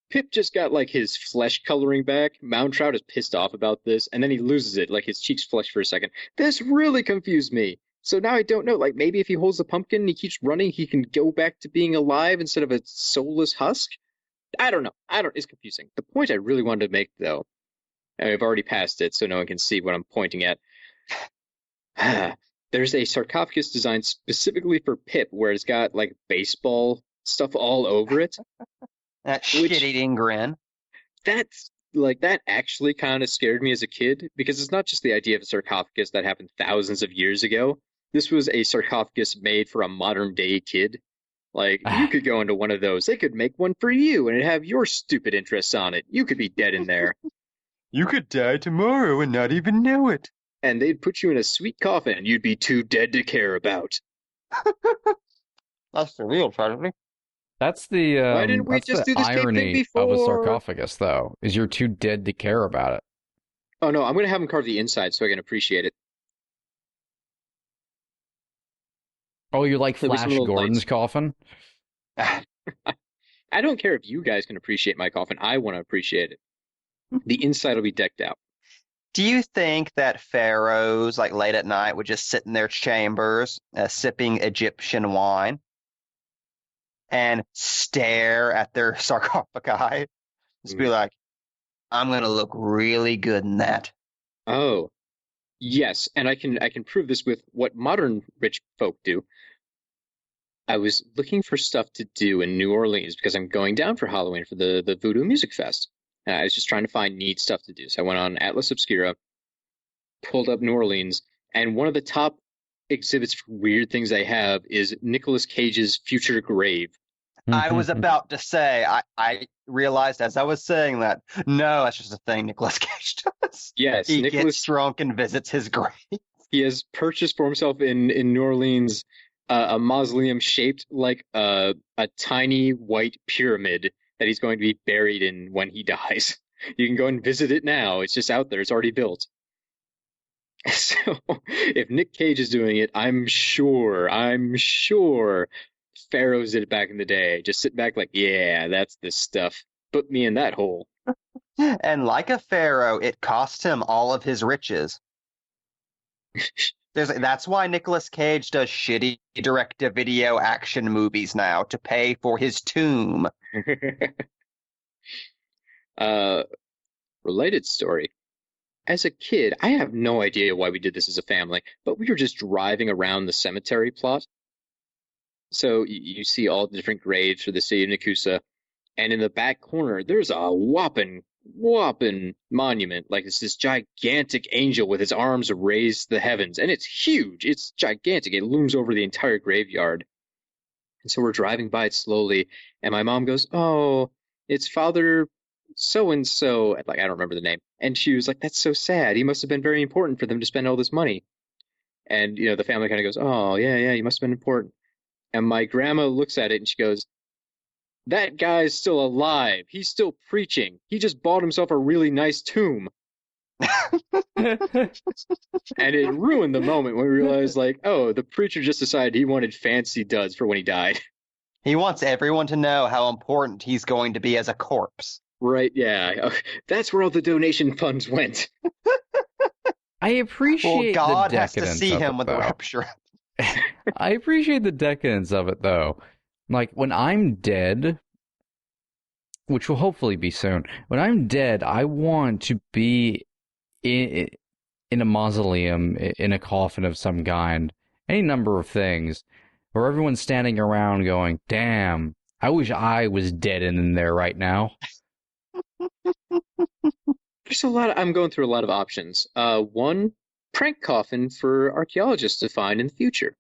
Pip just got like his flesh coloring back. Moundtrout is pissed off about this, and then he loses it, like his cheeks flush for a second. This really confused me. So now I don't know. Like maybe if he holds the pumpkin and he keeps running, he can go back to being alive instead of a soulless husk. I don't know. It's confusing. The point I really wanted to make, though, and I've already passed it, so no one can see what I'm pointing at. There's a sarcophagus designed specifically for Pip, where it's got like baseball stuff all over it. That shit-eating grin. That actually kind of scared me as a kid, because it's not just the idea of a sarcophagus that happened thousands of years ago. This was a sarcophagus made for a modern day kid. Like, you could go into one of those. They could make one for you, and it'd have your stupid interests on it. You could be dead in there. You could die tomorrow and not even know it. And they'd put you in a sweet coffin you'd be too dead to care about. That's the real tragedy. That's the Why didn't we that's just the do this tape thing irony before? of a sarcophagus, though, is you're too dead to care about it. Oh, no, I'm going to have him carve the inside so I can appreciate it. Oh, you're like There'll be some Flash little Gordon's lights. coffin? I don't care if you guys can appreciate my coffin. I want to appreciate it. The inside will be decked out. Do you think that pharaohs, like late at night, would just sit in their chambers, sipping Egyptian wine, and stare at their sarcophagi? Just be like, I'm gonna look really good in that. Oh, yes, and I can prove this with what modern rich folk do. I was looking for stuff to do in New Orleans because I'm going down for Halloween for the Voodoo Music Fest. I was just trying to find neat stuff to do. So I went on Atlas Obscura, pulled up New Orleans, and one of the top exhibits for weird things they have is Nicolas Cage's Future Grave. I was about to say, I realized as I was saying that, no, that's just a thing Nicolas Cage does. Yes, He Nicolas gets drunk and visits his grave. He has purchased for himself in New Orleans a mausoleum shaped like a tiny white pyramid that he's going to be buried in when he dies. You can go and visit it now. It's just out there. It's already built. So if Nick Cage is doing it, I'm sure Pharaohs did it back in the day. Just sit back like, yeah, that's the stuff. Put me in that hole. And like a pharaoh, it cost him all of his riches. That's why Nicolas Cage does shitty direct-to-video action movies now, to pay for his tomb. Related story. As a kid, I have no idea why we did this as a family, but we were just driving around the cemetery plot. So you see all the different graves for the city of Nakusa, and in the back corner, there's a whopping monument. Like it's this gigantic angel with his arms raised to the heavens, and it's huge. It's gigantic. It looms over the entire graveyard. And so we're driving by it slowly, and my mom goes, "Oh, it's Father so-and-so." Like, I don't remember the name. And she was like, "That's so sad. He must have been very important for them to spend all this money." And, the family kind of goes, "Oh, yeah, he must have been important." And my grandma looks at it and she goes, "That guy's still alive. He's still preaching. He just bought himself a really nice tomb." And it ruined the moment when we realized, like, oh, the preacher just decided he wanted fancy duds for when he died. He wants everyone to know how important he's going to be as a corpse. Right, yeah. That's where all the donation funds went. I appreciate God the has to decadence see of him it, with though. the rapture. I appreciate the decadence of it, though. Like, when I'm dead, which will hopefully be soon, when I'm dead, I want to be in a mausoleum, in a coffin of some kind, any number of things, where everyone's standing around going, "Damn, I wish I was dead and in there right now." I'm going through a lot of options. One, prank coffin for archaeologists to find in the future.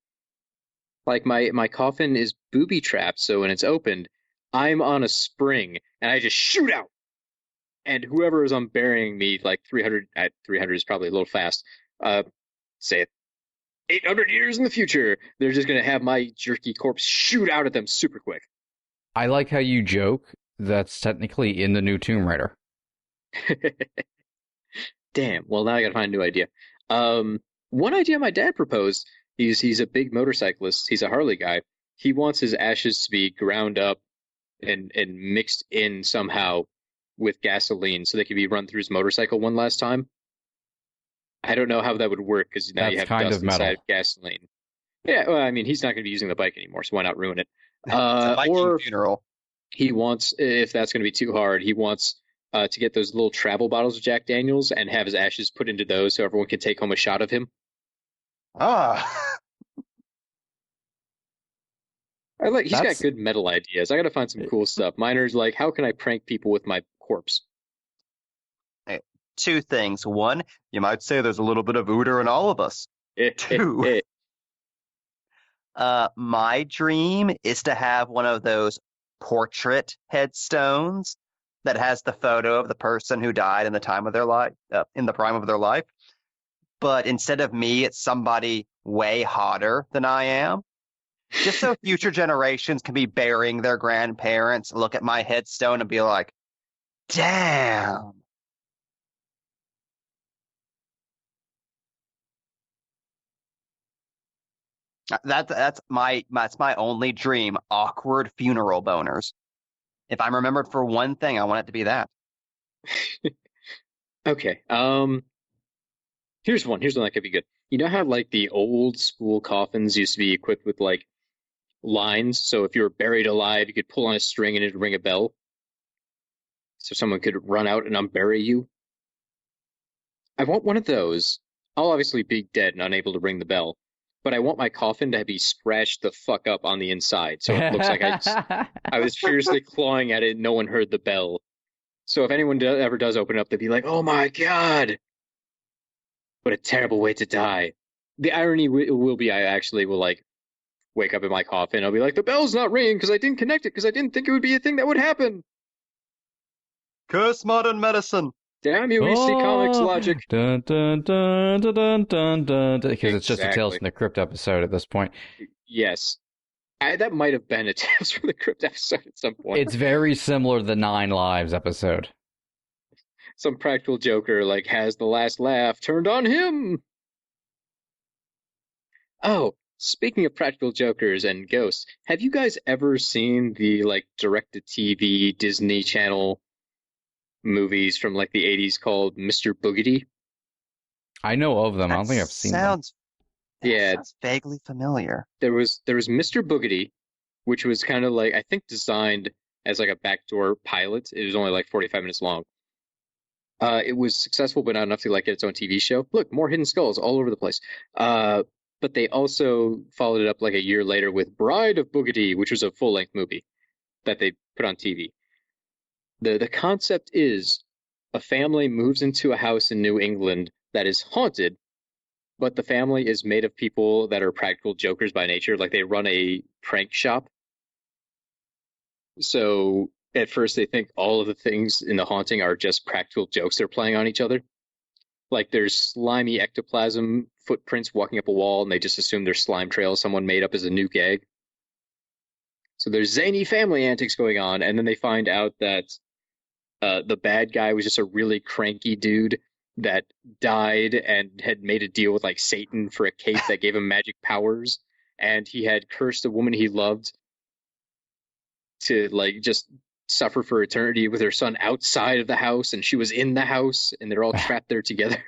Like my coffin is booby trapped, so when it's opened, I'm on a spring and I just shoot out. And whoever is burying me, like 300 is probably a little fast. Say it, 800 years in the future, they're just gonna have my jerky corpse shoot out at them super quick. I like how you joke that's technically in the new Tomb Raider. Damn. Well, now I gotta find a new idea. One idea my dad proposed. He's a big motorcyclist. He's a Harley guy. He wants his ashes to be ground up and mixed in somehow with gasoline so they could be run through his motorcycle one last time. I don't know how that would work because now you That's have kind dust of metal. inside of gasoline. Yeah, well, I mean, he's not going to be using the bike anymore, so why not ruin it? It's a Viking Or funeral. he wants, if that's going to be too hard, he wants to get those little travel bottles of Jack Daniels and have his ashes put into those so everyone can take home a shot of him. Ah, He's got That's good metal ideas. I got to find some cool stuff. Miner's like, how can I prank people with my corpse? two things. One, you might say there's a little bit of Uter in all of us. Two, my dream is to have one of those portrait headstones that has the photo of the person who died in the time of their life, in the prime of their life. But instead of me, it's somebody way hotter than I am. Just so future generations can be burying their grandparents, look at my headstone and be like, damn. That's my only dream. Awkward funeral boners. If I'm remembered for one thing, I want it to be that. Okay. Here's one. Here's one that could be good. You know how like the old school coffins used to be equipped with like lines, so if you were buried alive, you could pull on a string and it'd ring a bell, so someone could run out and unbury you. I want one of those. I'll obviously be dead and unable to ring the bell, but I want my coffin to be scratched the fuck up on the inside, so it looks like I was fiercely clawing at it and no one heard the bell. So if anyone ever does open it up, they'd be like, "Oh my god, what a terrible way to die." The irony will be I actually will like wake up in my coffin. I'll be like, "The bell's not ringing because I didn't connect it because I didn't think it would be a thing that would happen." Curse modern medicine. Damn you, EC Comics logic. Dun, dun, dun, dun, dun, dun, dun, because it's just a Tales Exactly. from the Crypt episode at this point. Yes. That might have been a Tales from the Crypt episode at some point. It's very similar to the Nine Lives episode. Some practical joker like has the last laugh turned on him. Oh, speaking of practical jokers and ghosts, have you guys ever seen the like direct-to-TV Disney Channel movies from like the 80s called Mr. Boogedy? I know of them. I don't think I've seen them. Yeah, Sounds vaguely familiar. there was Mr. Boogedy, which was kind of like I think designed as like a backdoor pilot. It was only like 45 minutes long. It was successful, but not enough to like get its own TV show. Look, more hidden skulls all over the place. But they also followed it up like a year later with Bride of Boogedy, which was a full-length movie that they put on TV. The concept is a family moves into a house in New England that is haunted, but the family is made of people that are practical jokers by nature. Like they run a prank shop. So at first they think all of the things in the haunting are just practical jokes they're playing on each other. Like there's slimy ectoplasm footprints walking up a wall, and they just assume there's slime trails someone made up as a new gag. So there's zany family antics going on, and then they find out that the bad guy was just a really cranky dude that died and had made a deal with like Satan for a cape that gave him magic powers, and he had cursed a woman he loved to like just suffer for eternity with her son outside of the house, and she was in the house, and they're all trapped there together.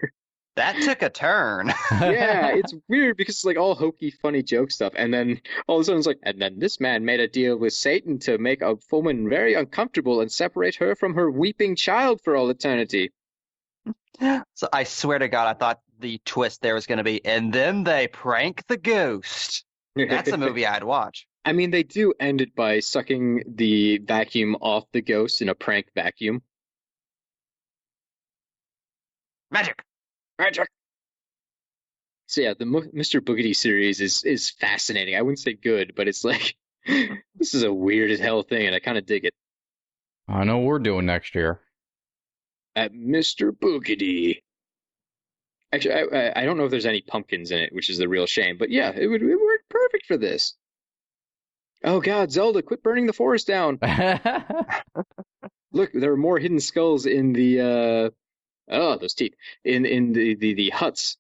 That took a turn. Yeah, it's weird because it's like all hokey, funny joke stuff, and then all of a sudden it's like, and then this man made a deal with Satan to make a woman very uncomfortable and separate her from her weeping child for all eternity. So I swear to God, I thought the twist there was going to be, and then they prank the ghost. That's a movie I'd watch. I mean, they do end it by sucking the vacuum off the ghost in a prank vacuum. Magic. Magic. So yeah, the Mr. Boogedy series is fascinating. I wouldn't say good, but it's like this is a weird as hell thing, and I kind of dig it. I know what we're doing next year. At Mr. Boogedy. Actually, I don't know if there's any pumpkins in it, which is the real shame. But yeah, it would work perfect for this. Oh God, Zelda, quit burning the forest down. Look, there are more hidden skulls in the those teeth in the huts.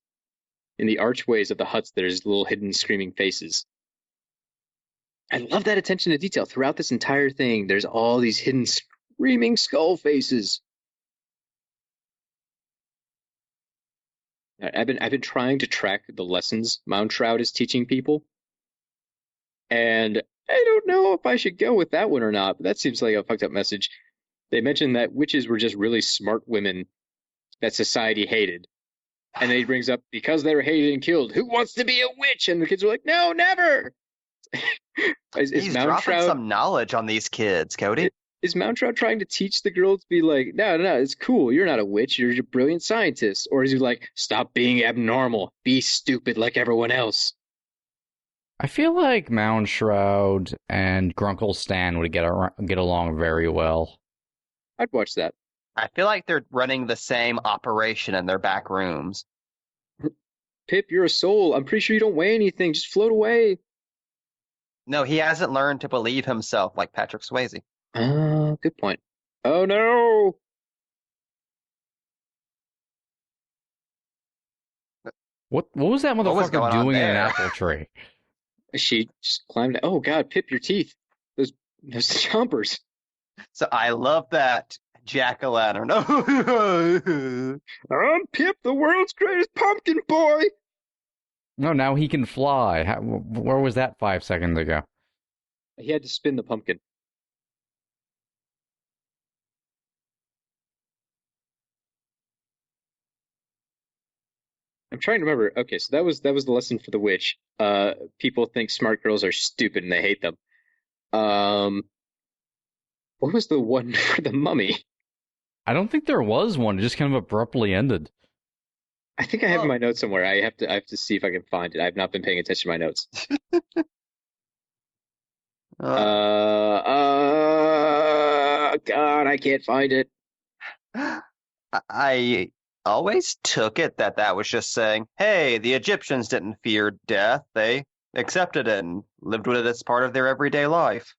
In the archways of the huts, there's little hidden screaming faces. I love that attention to detail throughout this entire thing. There's all these hidden screaming skull faces. I've been trying to track the lessons Mount Shroud is teaching people, and I don't know if I should go with that one or not. But that seems like a fucked up message. They mentioned that witches were just really smart women that society hated, and then he brings up because they were hated and killed. Who wants to be a witch? And the kids are like, no, never. He's dropping some knowledge on these kids, Cody. Is Mount Shroud trying to teach the girl to be like, no, it's cool. You're not a witch. You're a brilliant scientist. Or is he like, stop being abnormal. Be stupid like everyone else. I feel like Mount Shroud and Grunkle Stan would get along very well. I'd watch that. I feel like they're running the same operation in their back rooms. Pip, you're a soul. I'm pretty sure you don't weigh anything. Just float away. No, he hasn't learned to believe himself like Patrick Swayze. Good point. Oh no! What was that motherfucker doing in an apple tree? She just climbed. Oh god, Pip, your teeth. Those chompers. So I love that jack-o'-lantern. I'm Pip, the world's greatest pumpkin boy. No, now he can fly. Where was that 5 seconds ago? He had to spin the pumpkin. I'm trying to remember. Okay, so that was the lesson for the witch. People think smart girls are stupid and they hate them. What was the one for the mummy? I don't think there was one. It just kind of abruptly ended. I think I have it in my notes somewhere. I have to see if I can find it. I've not been paying attention to my notes. God, I can't find it. I always took it that was just saying, hey, the Egyptians didn't fear death. They accepted it and lived with it as part of their everyday life.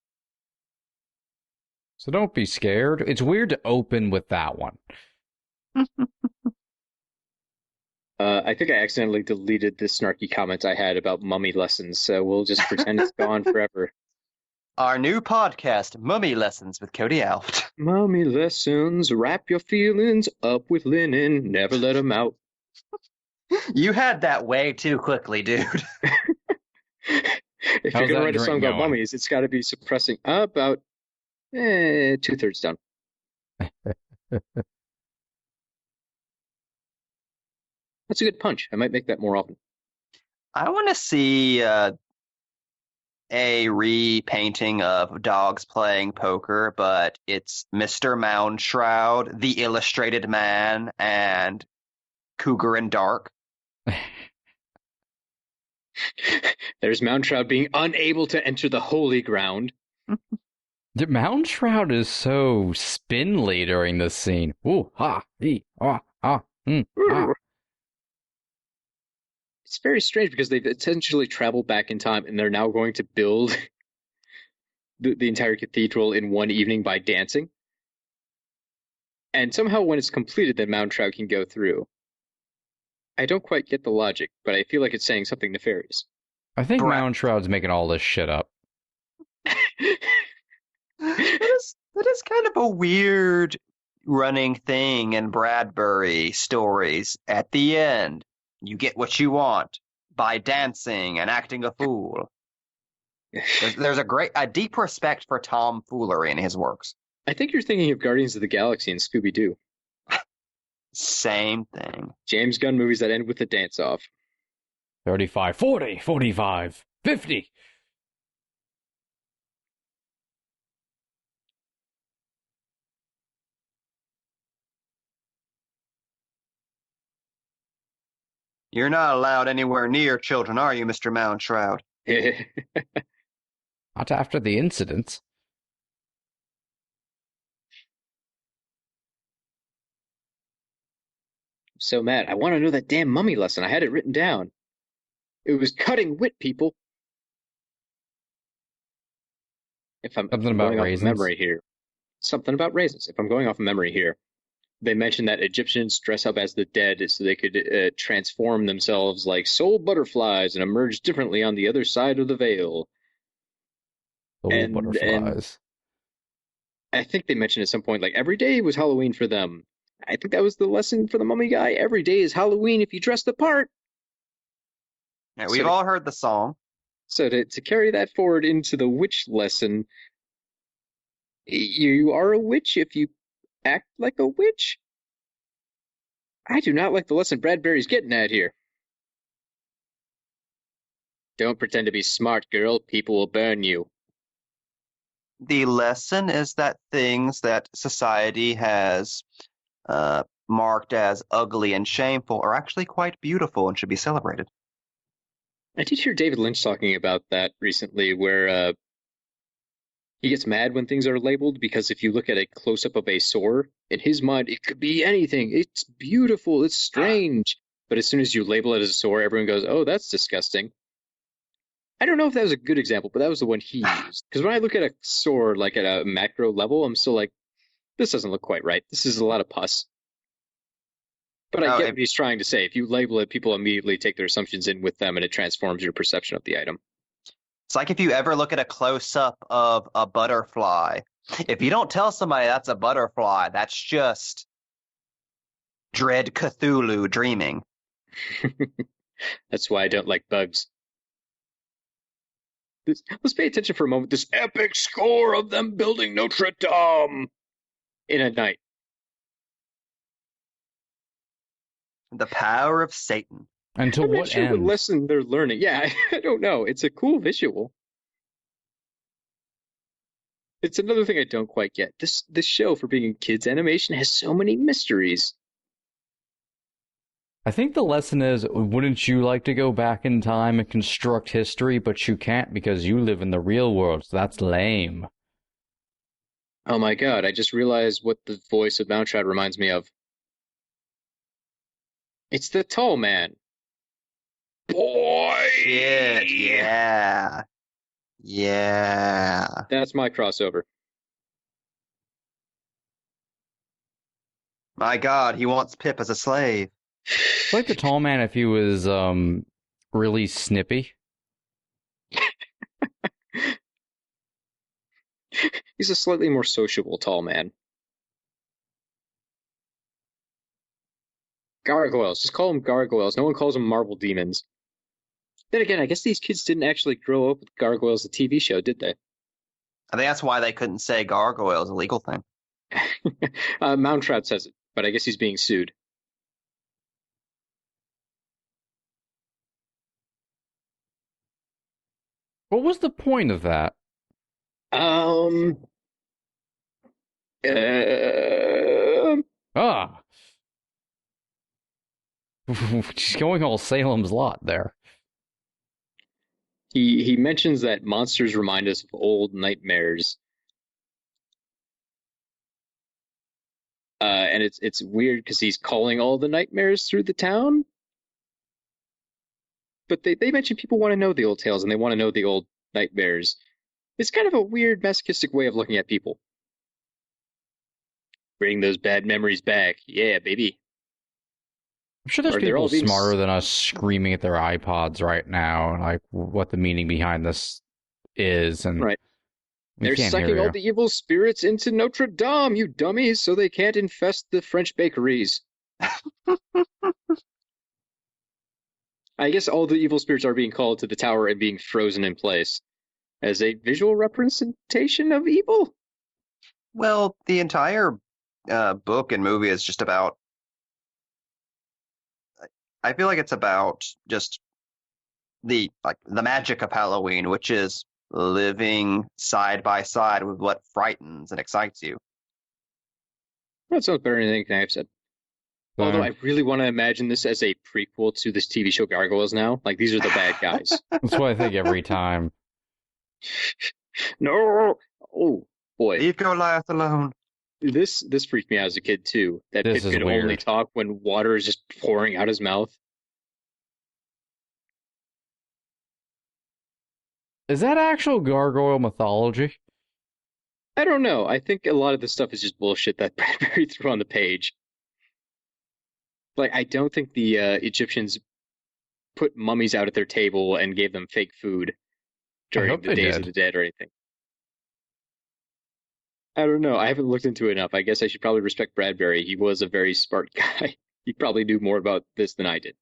So don't be scared. It's weird to open with that one. I think I accidentally deleted the snarky comment I had about mummy lessons, so we'll just pretend it's gone forever. Our new podcast, Mummy Lessons with Cody Alft. Mummy lessons, wrap your feelings up with linen, never let them out. You had that way too quickly, dude. If you're going to write a song about mummies, it's got to be suppressing about 2/3 done. That's a good punch. I might make that more often. I want to see a repainting of Dogs Playing Poker, but it's Mr. Mound Shroud, the Illustrated Man, and Cougar in Dark. There's Mound Shroud being unable to enter the holy ground. Mound Shroud is so spindly during this scene. Ooh, ha, ee, ah, ah, ah. It's very strange because they've essentially traveled back in time and they're now going to build the entire cathedral in one evening by dancing. And somehow when it's completed, then Mound Shroud can go through. I don't quite get the logic, but I feel like it's saying something nefarious. I think Mound Shroud's making all this shit up. That is kind of a weird running thing in Bradbury stories. At the end, you get what you want by dancing and acting a fool. There's a deep respect for tomfoolery in his works. I think you're thinking of Guardians of the Galaxy and Scooby-Doo. Same thing. James Gunn movies that end with a dance-off. 35, 40, 45, 50. You're not allowed anywhere near children, are you, Mr. Mound Shroud? Not after the incidents. I'm so mad. I want to know that damn mummy lesson. I had it written down. It was cutting wit, people. If I'm Something about raisins. Memory here. Something about raisins. If I'm going off of memory here. They mentioned that Egyptians dress up as the dead so they could transform themselves like soul butterflies and emerge differently on the other side of the veil. The little And butterflies. I think they mentioned at some point, like, every day was Halloween for them. I think that was the lesson for the mummy guy. Every day is Halloween if you dress the part. Yeah, So we've all heard the song. So to carry that forward into the witch lesson, you are a witch if you act like a witch. I do not like the lesson Bradbury's getting at here. Don't pretend to be smart, girl. People will burn you. The lesson is that things that society has marked as ugly and shameful are actually quite beautiful and should be celebrated. I did hear David Lynch talking about that recently, where he gets mad when things are labeled because if you look at a close-up of a sore, in his mind, it could be anything. It's beautiful. It's strange. But as soon as you label it as a sore, everyone goes, oh, that's disgusting. I don't know if that was a good example, but that was the one he used. Because when I look at a sore, like at a macro level, I'm still like, this doesn't look quite right. This is a lot of pus. But I get what he's trying to say. If you label it, people immediately take their assumptions in with them, and it transforms your perception of the item. It's like if you ever look at a close-up of a butterfly. If you don't tell somebody that's a butterfly, that's just Dread Cthulhu dreaming. That's why I don't like bugs. Let's pay attention for a moment. This epic score of them building Notre Dame in a night. The power of Satan. Until I'm what not sure end? what lesson they're learning. Yeah, I don't know. It's a cool visual. It's another thing I don't quite get. This show, for being a kids' animation, has so many mysteries. I think the lesson is, wouldn't you like to go back in time and construct history, but you can't because you live in the real world, so that's lame. Oh my god, I just realized what the voice of Mountshot reminds me of. It's the tall man. Boy! Shit, yeah. Yeah. That's my crossover. My God, he wants Pip as a slave. It's like the tall man if he was really snippy. He's a slightly more sociable tall man. Gargoyles. Just call them gargoyles. No one calls them marble demons. Then again, I guess these kids didn't actually grow up with Gargoyles, the TV show, did they? I think that's why they couldn't say gargoyle is a legal thing. Mountshot says it, but I guess he's being sued. What was the point of that? Ah! She's going all Salem's Lot there. He mentions that monsters remind us of old nightmares. And it's weird because he's calling all the nightmares through the town. But they mention people want to know the old tales and they want to know the old nightmares. It's kind of a weird masochistic way of looking at people. Bring those bad memories back. Yeah, baby. I'm sure there's Or they're people all being smarter than us screaming at their iPods right now, like what the meaning behind this is, and Right. we They're can't hear sucking all you. the evil spirits into Notre Dame, you dummies, so they can't infest the French bakeries. I guess all the evil spirits are being called to the tower and being frozen in place as a visual representation of evil. Well, the entire book and movie is just about. I feel like it's about just the magic of Halloween, which is living side by side with what frightens and excites you. That sounds better than anything I've said. Although I really want to imagine this as a prequel to this TV show Gargoyles now. Like, these are the bad guys. That's what I think every time. No! Oh, boy. Leave Goliath alone. This freaked me out as a kid, too. That This Pip is could only weird. talk when water is just pouring out his mouth. Is that actual gargoyle mythology? I don't know. I think a lot of this stuff is just bullshit that Bradbury threw on the page. Like, I don't think the Egyptians put mummies out at their table and gave them fake food during hope the they Days did. of the Dead or anything. I don't know. I haven't looked into it enough. I guess I should probably respect Bradbury. He was a very smart guy. He probably knew more about this than I did.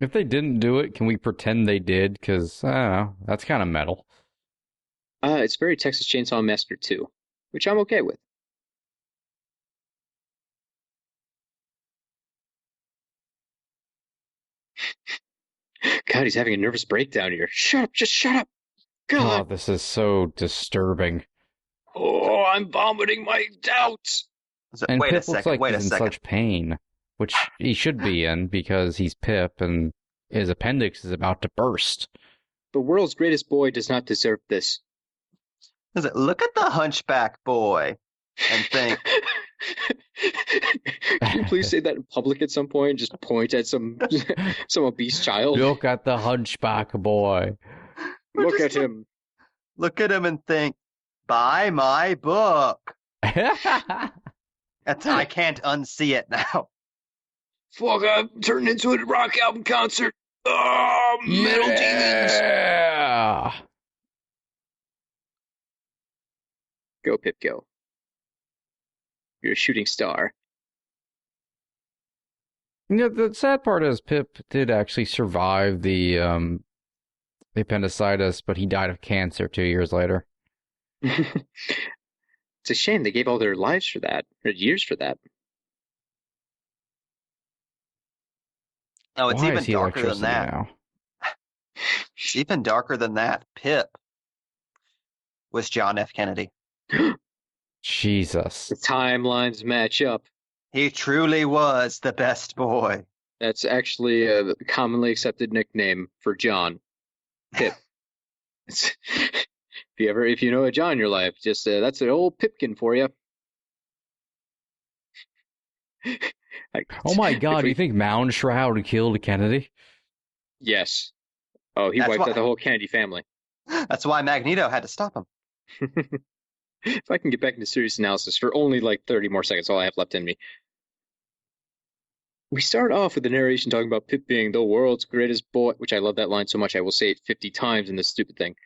If they didn't do it, can we pretend they did? Because, I don't know, that's kind of metal. It's very Texas Chainsaw Massacre 2, which I'm okay with. God, he's having a nervous breakdown here. Shut up, just shut up. God, this is so disturbing. Oh, I'm vomiting my doubts. And Wait a Pip looks second, like wait a he's in second. such pain, which he should be in because he's Pip and his appendix is about to burst. The world's greatest boy does not deserve this. Look at the hunchback boy and think, Can you please say that in public at some point? Just point at some obese child. Look at the hunchback boy. Look at him. look at him and think, buy my book. I can't unsee it now. Fuck, I'm turning into a rock album concert. Oh, metal demons. Yeah. Go, Pip, go. You're a shooting star. You know, the sad part is Pip did actually survive the appendicitis, but he died of cancer 2 years later. It's a shame they gave all their lives for that, or years for that. Oh, it's Why even is he darker than electricity that. now? It's even darker than that. Pip was John F. Kennedy. Jesus. The timelines match up. He truly was the best boy. That's actually a commonly accepted nickname for John. Pip. If you know a John in your life, just that's an old Pipkin for you. Oh my God, do you think Mound Shroud killed Kennedy? Yes. Oh, he That's wiped why- out the whole Kennedy family. That's why Magneto had to stop him. If I can get back into serious analysis for only like 30 more seconds, all I have left in me. We start off with the narration talking about Pip being the world's greatest boy, which I love that line so much I will say it 50 times in this stupid thing.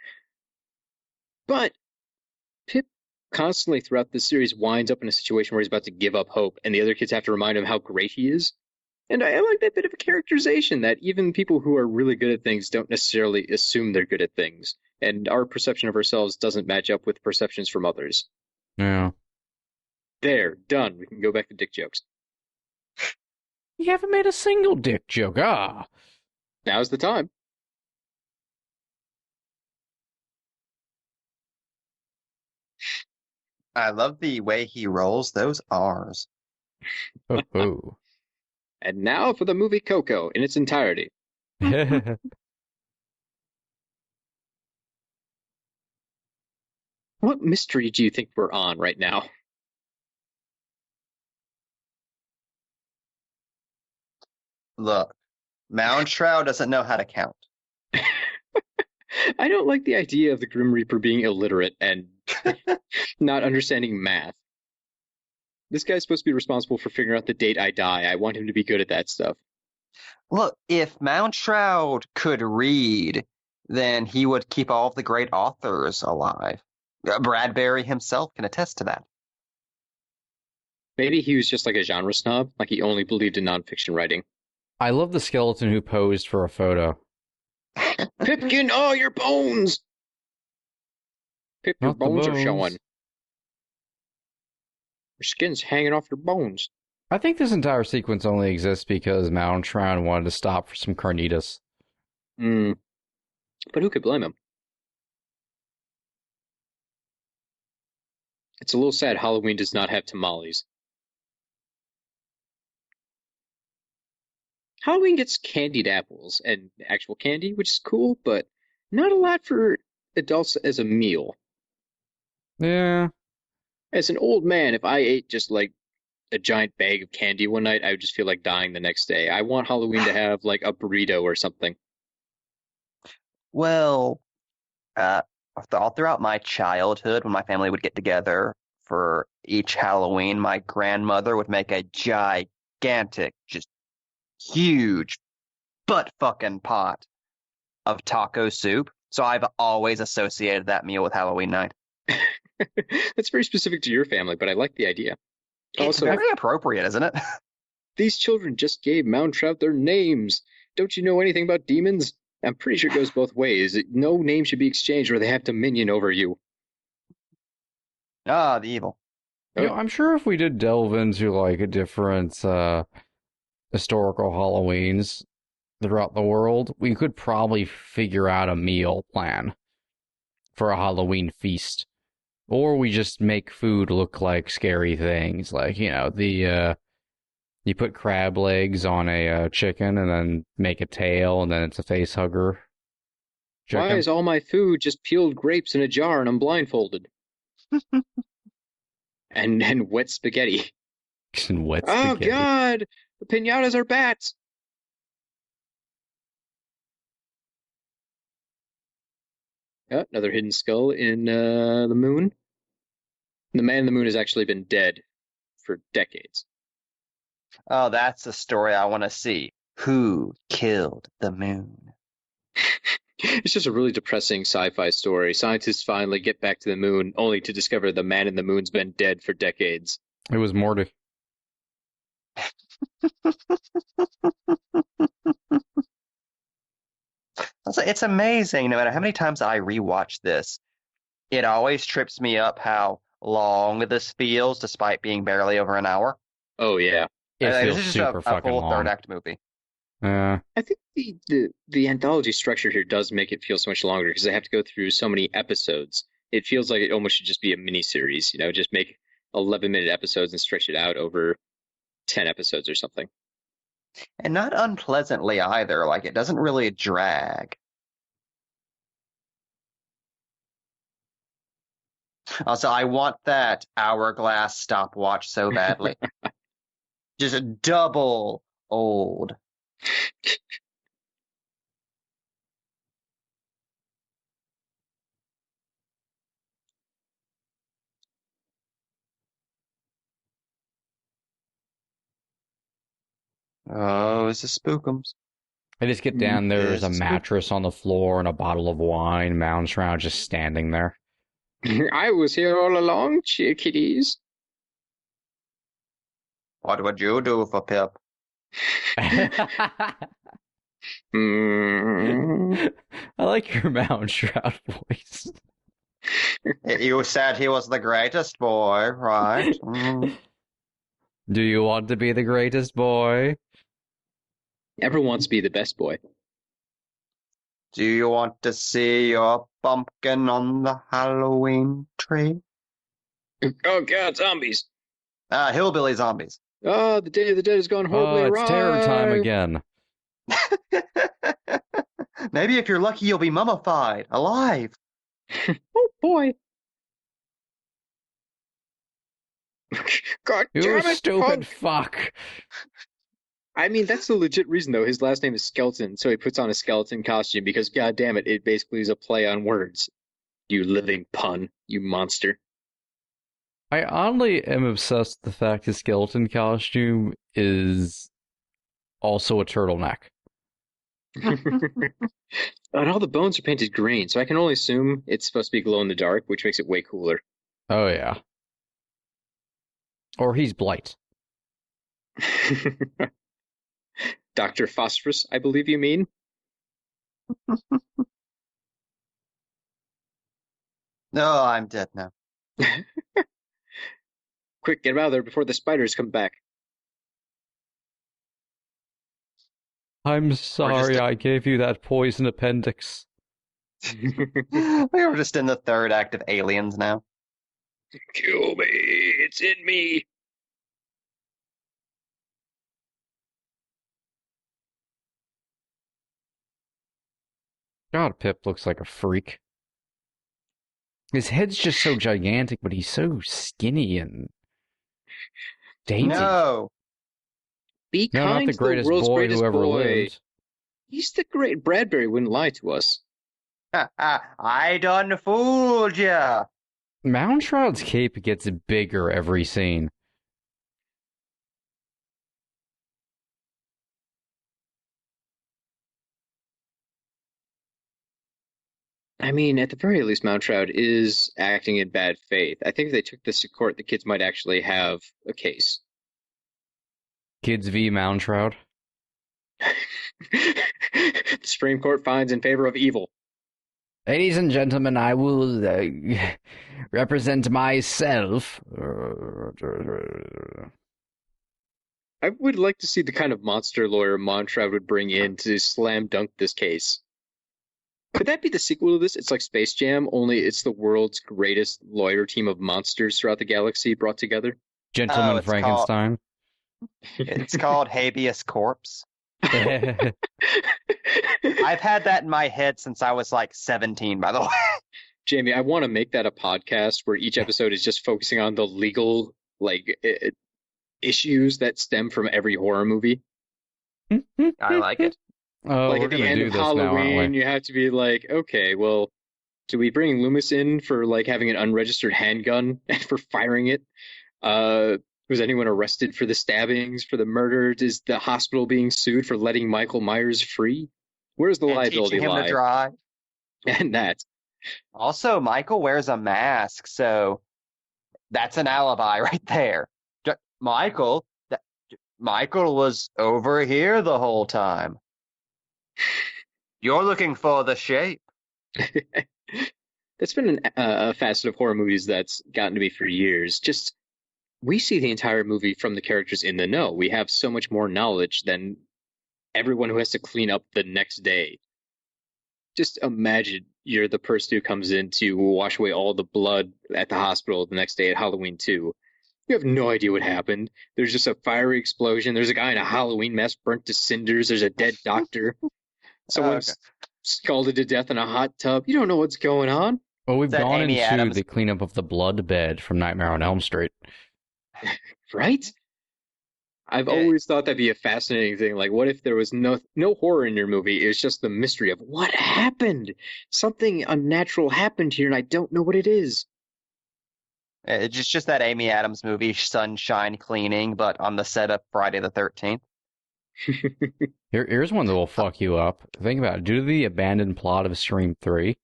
But Pip constantly throughout this series winds up in a situation where he's about to give up hope, and the other kids have to remind him how great he is. And I like that bit of a characterization that even people who are really good at things don't necessarily assume they're good at things, and our perception of ourselves doesn't match up with perceptions from others. Yeah. There, done. We can go back to dick jokes. You haven't made a single dick joke. Ah. Now's the time. I love the way he rolls those R's. Oh, oh. And now for the movie Coco in its entirety. What mystery do you think we're on right now? Look, Mound Shroud doesn't know how to count. I don't like the idea of the Grim Reaper being illiterate and not understanding math. This guy's supposed to be responsible for figuring out the date I die. I want him to be good at that stuff. Look, if Mound Shroud could read, then he would keep all of the great authors alive. Bradbury himself can attest to that. Maybe he was just like a genre snob, like he only believed in nonfiction writing. I love the skeleton who posed for a photo. Pipkin, oh, your bones! Pip, your Not the bones are bones. showing. Your skin's hanging off your bones. I think this entire sequence only exists because Mound Shroud wanted to stop for some carnitas. But who could blame him? It's a little sad Halloween does not have tamales. Halloween gets candied apples and actual candy, which is cool, but not a lot for adults as a meal. Yeah. As an old man, if I ate just like a giant bag of candy one night, I would just feel like dying the next day. I want Halloween to have like a burrito or something. Well, all throughout my childhood, when my family would get together for each Halloween, my grandmother would make a gigantic, just huge butt fucking pot of taco soup. So I've always associated that meal with Halloween night. That's very specific to your family, but I like the idea. It's Also, very appropriate, isn't it? these children just gave Moundtrout their names. Don't you know anything about demons? I'm pretty sure it goes both ways. No name should be exchanged where they have dominion over you. Ah, the evil. You know, I'm sure if we did delve into like a different historical Halloweens throughout the world, we could probably figure out a meal plan for a Halloween feast. Or we just make food look like scary things, like, you know, you put crab legs on a chicken and then make a tail and then it's a face hugger chicken. Why is all my food just peeled grapes in a jar and I'm blindfolded? and wet spaghetti. And wet Oh spaghetti. God! The pinatas are bats. Another hidden skull in the moon. The man in the moon has actually been dead for decades. Oh, that's a story I want to see. Who killed the moon? It's just a really depressing sci-fi story. Scientists finally get back to the moon, only to discover the man in the moon's been dead for decades. It was Morty. It's amazing. No matter how many times I rewatch this, it always trips me up how long this feels, despite being barely over an hour. Oh yeah. It This feels is just super a fucking full long. third act movie. Yeah. I think the anthology structure here does make it feel so much longer because they have to go through so many episodes. It feels like it almost should just be a mini-series, you know, just make 11-minute episodes and stretch it out over 10 episodes or something. And not unpleasantly either. Like, it doesn't really drag. Also, I want that hourglass stopwatch so badly. Just double old. Oh, it's a spookums. I just get down there, there's a Yes. mattress on the floor and a bottle of wine, Moundshroud just standing there. I was here all along, chickadees. What would you do for Pip? Mm. I like your Moundshroud voice. You said he was the greatest boy, right? Mm. Do you want to be the greatest boy? Everyone wants to be the best boy. Do you want to see your pumpkin on the Halloween tree? Oh God, zombies! Hillbilly zombies. Oh, the Day of the Dead has gone horribly Oh, it's awry. terror time again. Maybe if you're lucky, you'll be mummified, alive. Oh boy! God You damn it, stupid punk. fuck. I mean, that's the legit reason, though. His last name is Skeleton, so he puts on a skeleton costume because, god damn it, it basically is a play on words. You living pun, you monster. I oddly am obsessed with the fact his skeleton costume is also a turtleneck. And all the bones are painted green, so I can only assume it's supposed to be glow in the dark, which makes it way cooler. Oh, yeah. Or he's Blight. Dr. Phosphorus, I believe you mean? No, I'm dead now. Quick, get him out of there before the spiders come back. I'm sorry I gave you that poison appendix. We were just in the third act of Aliens now. Kill me, it's in me. God, Pip looks like a freak. His head's just so gigantic, but he's so skinny and dainty. No. Be No, not kind the to greatest the world's boy greatest who ever boy. lived. He's the great Bradbury wouldn't lie to us. I done fooled ya. Moundshroud's cape gets bigger every scene. I mean, at the very least, Mountshroud is acting in bad faith. I think if they took this to court, the kids might actually have a case. Kids v. Moundshroud. The Supreme Court finds in favor of evil. Ladies and gentlemen, I will represent myself. I would like to see the kind of monster lawyer Montrev would bring in to slam dunk this case. Could that be the sequel to this? It's like Space Jam, only it's the world's greatest lawyer team of monsters throughout the galaxy brought together. Gentleman Frankenstein. It's called Habeas Corpse. I've had that in my head since I was like 17, by the way. Jamie, I want to make that a podcast where each episode is just focusing on the legal issues that stem from every horror movie. I like it. Oh, Like we're at the gonna end do of this now, aren't Halloween, we? you have to be like, okay, well, do we bring Loomis in for like having an unregistered handgun and for firing it? Was anyone arrested for the stabbings, for the murder? Is the hospital being sued for letting Michael Myers free? Where's the And liability teaching him lie? to drive. And that. Also, Michael wears a mask, so that's an alibi right there. Michael was over here the whole time. You're looking for the shape. That's been a facet of horror movies that's gotten to me for years. Just, we see the entire movie from the characters in the know. We have so much more knowledge than everyone who has to clean up the next day. Just imagine you're the person who comes in to wash away all the blood at the hospital the next day at Halloween 2. You have no idea what happened. There's just a fiery explosion. There's a guy in a Halloween mask burnt to cinders. There's a dead doctor. Someone's scalded to death in a hot tub. You don't know what's going on. Well, we've Is that gone Amy into Adams? the cleanup of the blood bed from Nightmare on Elm Street. Right? I've always thought that'd be a fascinating thing. Like, what if there was no horror in your movie? It was just the mystery of what happened. Something unnatural happened here, and I don't know what it is. It's just that Amy Adams movie, Sunshine Cleaning, but on the set of Friday the 13th. Here's one that will fuck you up. Think about it. Due to the abandoned plot of Scream 3,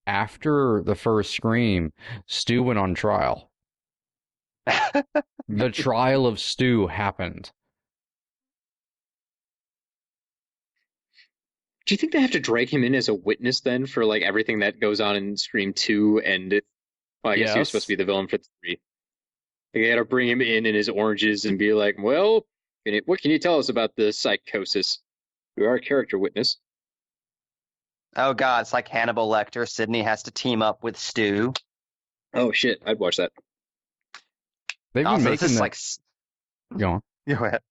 after the first Scream, Stu went on trial. The trial of Stu happened. Do you think they have to drag him in as a witness then for like everything that goes on in Scream 2 and well, I guess he was Yes. supposed to be the villain for 3. They gotta bring him in his oranges and be like, well, what can you tell us about the psychosis? You are a character witness. Oh god, it's like Hannibal Lecter. Sydney has to team up with Stu. Oh shit, I'd watch that. They've been Also, making this is that. like Go on. Go ahead.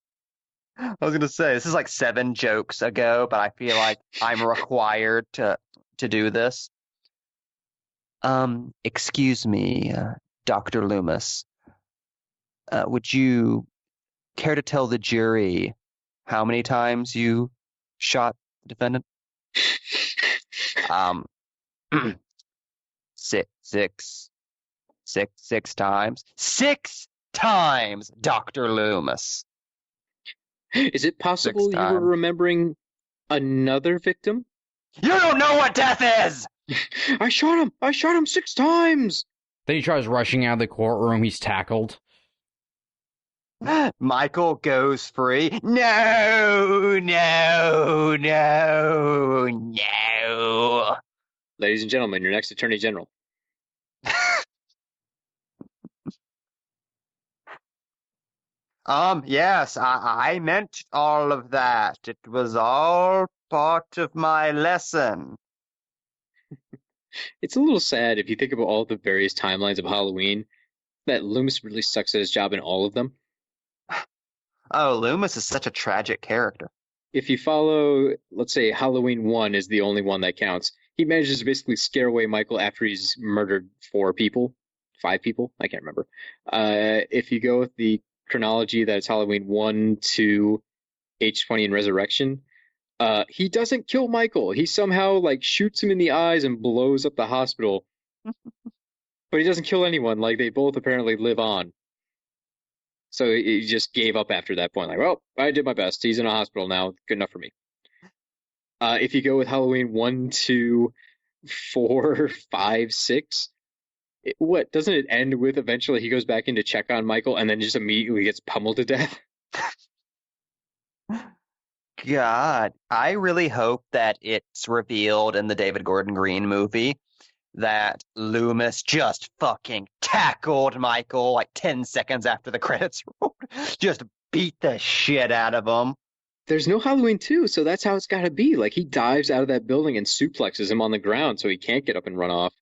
I was gonna say this is like 7 jokes ago, but I feel like I'm required to do this. Excuse me, Dr. Loomis. Would you care to tell the jury how many times you shot the defendant? Six times. 6 times, Dr. Loomis. Is it possible 6 you were times. remembering another victim? You don't know what death is! I shot him 6 times! Then he tries rushing out of the courtroom. He's tackled. Michael goes free. No. Ladies and gentlemen, your next Attorney General. Yes, I meant all of that. It was all part of my lesson. It's a little sad if you think about all the various timelines of Halloween, that Loomis really sucks at his job in all of them. Oh, Loomis is such a tragic character. If you follow, let's say Halloween 1 is the only one that counts, he manages to basically scare away Michael after he's murdered 5 people, I can't remember. If you go with the chronology that it's Halloween 1, 2, H20 and Resurrection, he doesn't kill Michael. He somehow like shoots him in the eyes and blows up the hospital. But he doesn't kill anyone. Like, they both apparently live on. So he just gave up after that point. Like, well, I did my best. He's in a hospital now. Good enough for me. If you go with Halloween 1, 2, 4, 5, 6. What doesn't it end with eventually he goes back in to check on Michael and then just immediately gets pummeled to death? God, I really hope that it's revealed in the David Gordon Green movie that Loomis just fucking tackled Michael like 10 seconds after the credits rolled. Just beat the shit out of him. There's no Halloween 2, so that's how it's got to be. Like, he dives out of that building and suplexes him on the ground so he can't get up and run off.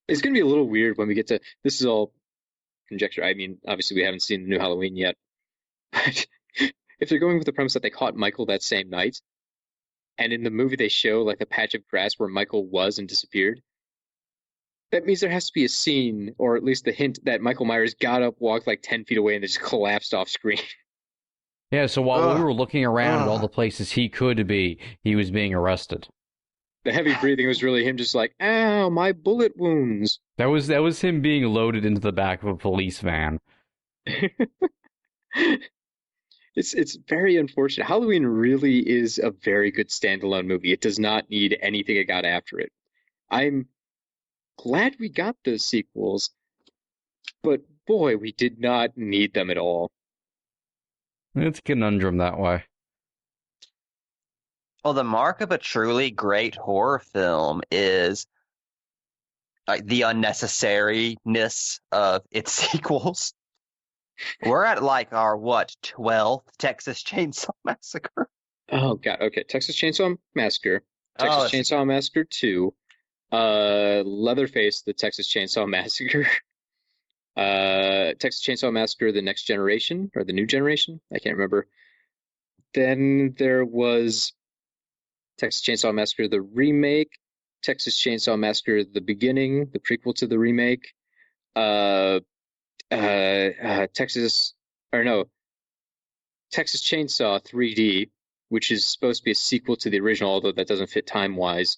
It's going to be a little weird when we get to... This is all conjecture. I mean, obviously we haven't seen the new Halloween yet. But if they're going with the premise that they caught Michael that same night, and in the movie they show like a patch of grass where Michael was and disappeared, that means there has to be a scene, or at least the hint that Michael Myers got up, walked like 10 feet away, and then just collapsed off screen. Yeah, so while we were looking around at all the places he could be, he was being arrested. The heavy breathing was really him just like, ow, my bullet wounds. That was him being loaded into the back of a police van. It's very unfortunate. Halloween really is a very good standalone movie. It does not need anything it got after it. I'm glad we got those sequels, but boy, we did not need them at all. It's a conundrum that way. Well, the mark of a truly great horror film is like the unnecessariness of its sequels. We're at like our 12th Texas Chainsaw Massacre. Oh god, okay. Texas Chainsaw Massacre, Texas Chainsaw Massacre 2, Leatherface, the Texas Chainsaw Massacre, Texas Chainsaw Massacre, the Next Generation, or the New Generation, I can't remember. Then there was Texas Chainsaw Massacre, the remake, Texas Chainsaw Massacre, the beginning, the prequel to the remake, Texas Chainsaw 3D, which is supposed to be a sequel to the original, although that doesn't fit time-wise.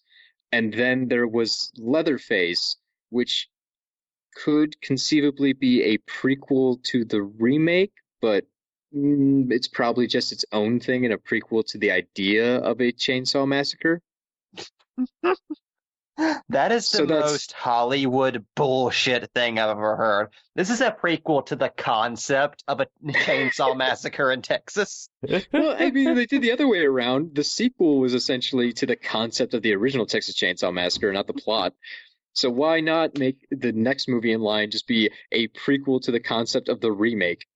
And then there was Leatherface, which could conceivably be a prequel to the remake, but it's probably just its own thing and a prequel to the idea of a Chainsaw Massacre. That is the most Hollywood bullshit thing I've ever heard. This is a prequel to the concept of a chainsaw massacre in Texas. Well, I mean, they did the other way around. The sequel was essentially to the concept of the original Texas Chainsaw Massacre, not the plot. So why not make the next movie in line just be a prequel to the concept of the remake?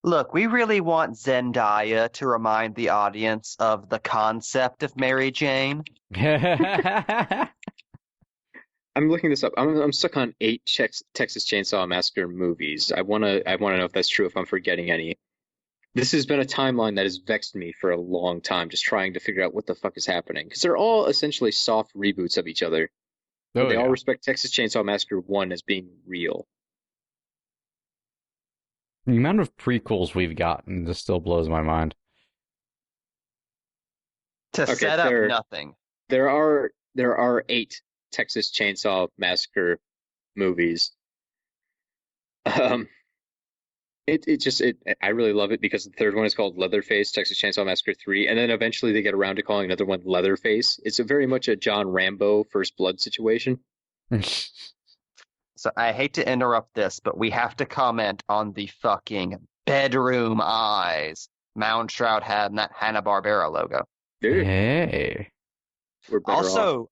Look, we really want Zendaya to remind the audience of the concept of Mary Jane. I'm looking this up. I'm stuck on 8 Texas Chainsaw Massacre movies. I wanna know if that's true, if I'm forgetting any. This has been a timeline that has vexed me for a long time, just trying to figure out what the fuck is happening. Because they're all essentially soft reboots of each other. They all respect Texas Chainsaw Massacre 1 as being real. The amount of prequels we've gotten just still blows my mind. Set up nothing. There are 8 Texas Chainsaw Massacre movies. I really love it because the third one is called Leatherface, Texas Chainsaw Massacre 3, and then eventually they get around to calling another one Leatherface. It's very much a John Rambo First Blood situation. So I hate to interrupt this, but we have to comment on the fucking bedroom eyes Mound Shroud had in that Hanna-Barbera logo. Dude. Hey. Also,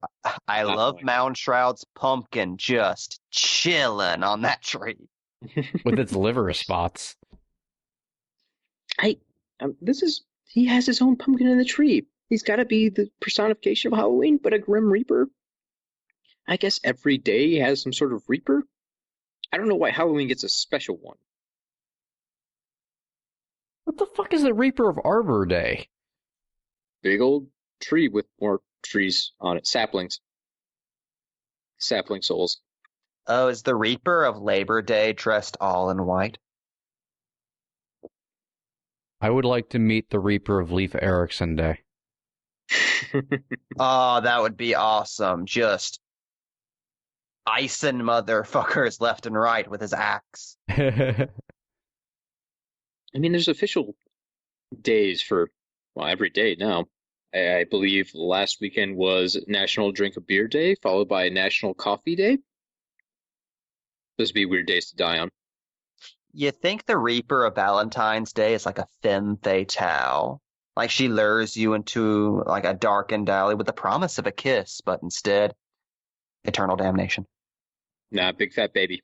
I love Mound Shroud's pumpkin just chilling on that tree. With its liver spots. He has his own pumpkin in the tree. He's got to be the personification of Halloween, but a Grim Reaper. I guess every day has some sort of Reaper. I don't know why Halloween gets a special one. What the fuck is the Reaper of Arbor Day? Big old tree with more trees on it. Saplings. Sapling souls. Oh, is the Reaper of Labor Day dressed all in white? I would like to meet the Reaper of Leif Erikson Day. Oh, that would be awesome. Just icing motherfuckers left and right with his axe. I mean, there's official days for, well, every day now. I believe last weekend was National Drink a Beer Day, followed by National Coffee Day. Those would be weird days to die on. You think the Reaper of Valentine's Day is like a femme fatale? Like she lures you into like a darkened alley with the promise of a kiss, but instead, eternal damnation. Nah, big fat baby.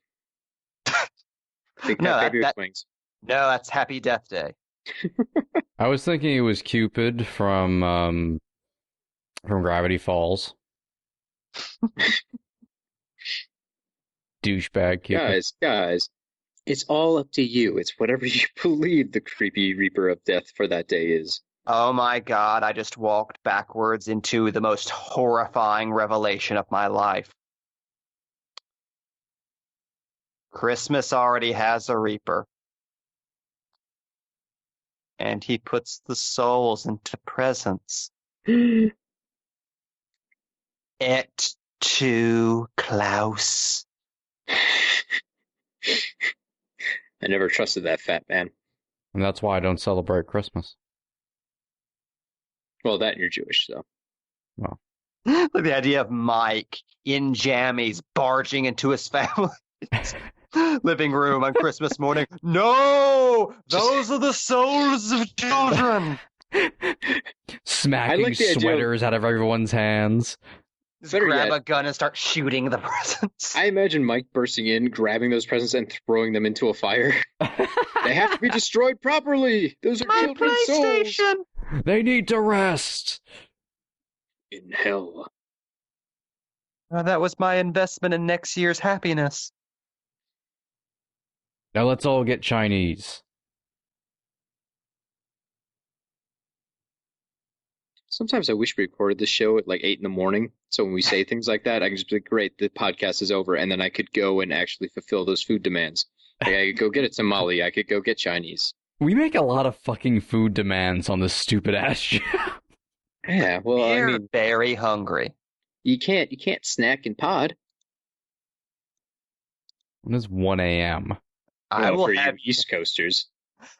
Big No, fat baby with wings. No, that's Happy Death Day. I was thinking it was Cupid from Gravity Falls. Douchebag Cupid. Guys, it's all up to you. It's whatever you believe the creepy Reaper of Death for that day is. Oh my God, I just walked backwards into the most horrifying revelation of my life. Christmas already has a Reaper. And he puts the souls into presents. Et tu, Klaus. I never trusted that fat man. And that's why I don't celebrate Christmas. Well, that and you're Jewish, so. Well. Like the idea of Mike in jammies barging into his family's living room on Christmas morning. No! Those are the souls of children! Smacking sweaters out of everyone's hands. Just grab a gun and start shooting the presents. I imagine Mike bursting in, grabbing those presents and throwing them into a fire. They have to be destroyed properly. Those are children's souls. They need to rest. In hell. That was my investment in next year's happiness. Now let's all get Chinese. Sometimes I wish we recorded this show at like 8 in the morning. So when we say things like that, I can just be like, great, the podcast is over. And then I could go and actually fulfill those food demands. Like I could go get a tamale. I could go get Chinese. We make a lot of fucking food demands on this stupid ass show. Yeah, well, We're I mean, very hungry. You can't snack and pod. When is 1 a.m.? I will for have you East Coasters.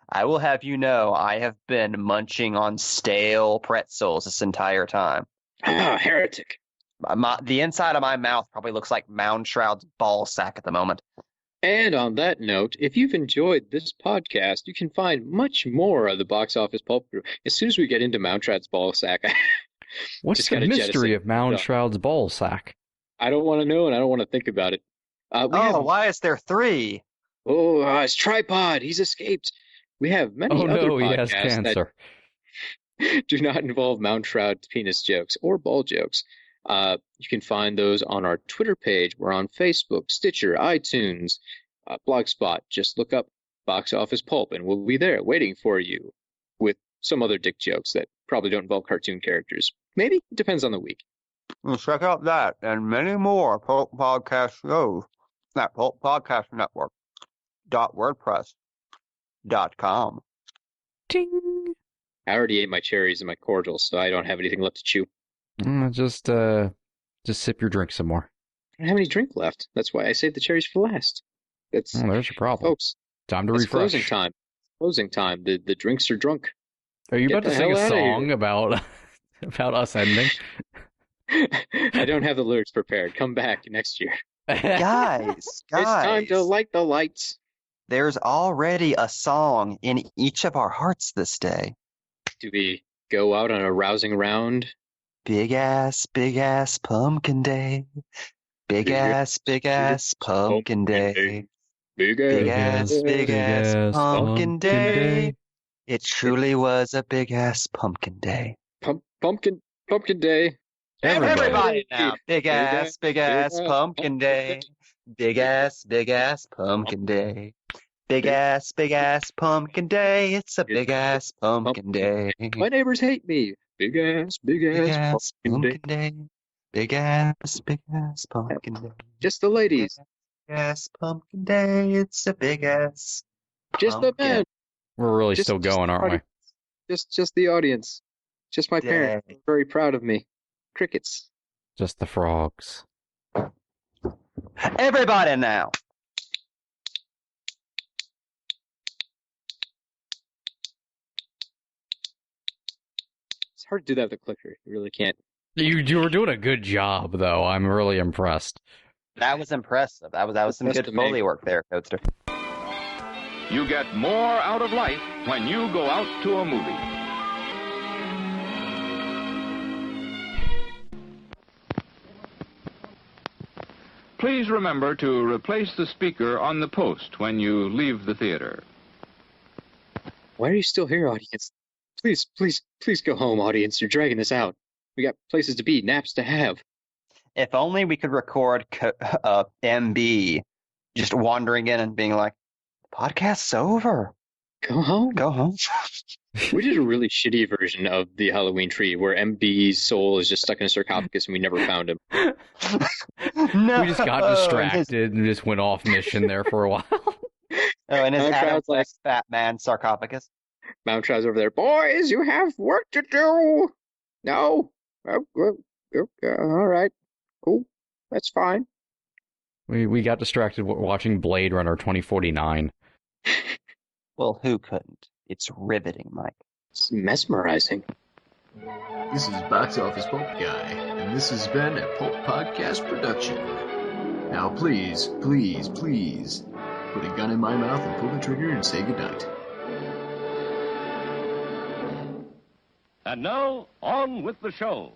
I will have you know, I have been munching on stale pretzels this entire time. Ah, heretic. The inside of my mouth probably looks like Mound Shroud's ball sack at the moment. And on that note, if you've enjoyed this podcast, you can find much more of the Box Office Pulp Crew. As soon as we get into Mound Shroud's ball sack, what's the mystery of Mound Shroud's ball sack? I don't want to know, and I don't want to think about it. Why is there 3? Oh, his tripod. He's escaped. We have many other podcasts he has cancer. That do not involve Mount Shroud penis jokes or ball jokes. You can find those on our Twitter page. We're on Facebook, Stitcher, iTunes, Blogspot. Just look up Box Office Pulp, and we'll be there waiting for you with some other dick jokes that probably don't involve cartoon characters. Maybe. It depends on the week. Well, check out that and many more Pulp Podcast shows at Pulp Podcast Network. .wordpress.com. Ding. I already ate my cherries and my cordials, so I don't have anything left to chew. Just sip your drink some more. I don't have any drink left. That's why I saved the cherries for last. That's there's your problem. Folks, time to it's refresh. Closing time. Closing time. The drinks are drunk. Are you about to sing a song about us ending? I don't have the lyrics prepared. Come back next year. Guys, It's time to light the lights. There's already a song in each of our hearts this day. Do we go out on a rousing round? Big ass pumpkin day. Big ass pumpkin day. Big ass pumpkin day. It truly was a big ass pumpkin day. Pumpkin day. Everybody now. Big ass pumpkin day. Big ass pumpkin day. Big ass pumpkin day. It's a big ass pumpkin day. My neighbors hate me. Big ass pumpkin day. Big ass pumpkin day. Just the ladies. Big ass pumpkin day. It's a big ass. Just the men. We're really still going, aren't we? Just the audience. Just my parents. They're very proud of me. Crickets. Just the frogs. Everybody now. It's hard to do that with a clicker. You really can't. You were doing a good job, though. I'm really impressed. That was impressive. That was some good Foley work there, Coaster. You get more out of life when you go out to a movie. Please remember to replace the speaker on the post when you leave the theater. Why are you still here, audience? Please, please, please go home, audience. You're dragging this out. We got places to be, naps to have. If only we could record MB just wandering in and being like, podcast's over. Go home. Go home. We did a really shitty version of the Halloween tree where MB's soul is just stuck in a sarcophagus and we never found him. No. We just got distracted and just went off mission there for a while. And his Mount like fat man sarcophagus. Mount Trout's over there. Boys, you have work to do. No. All right. Cool. That's fine. We got distracted watching Blade Runner 2049. Well, who couldn't? It's riveting, Mike. It's mesmerizing. This is Box Office Pulp Guy, and this has been a Pulp Podcast production. Now please, please, please, put a gun in my mouth and pull the trigger and say goodnight. And now, on with the show.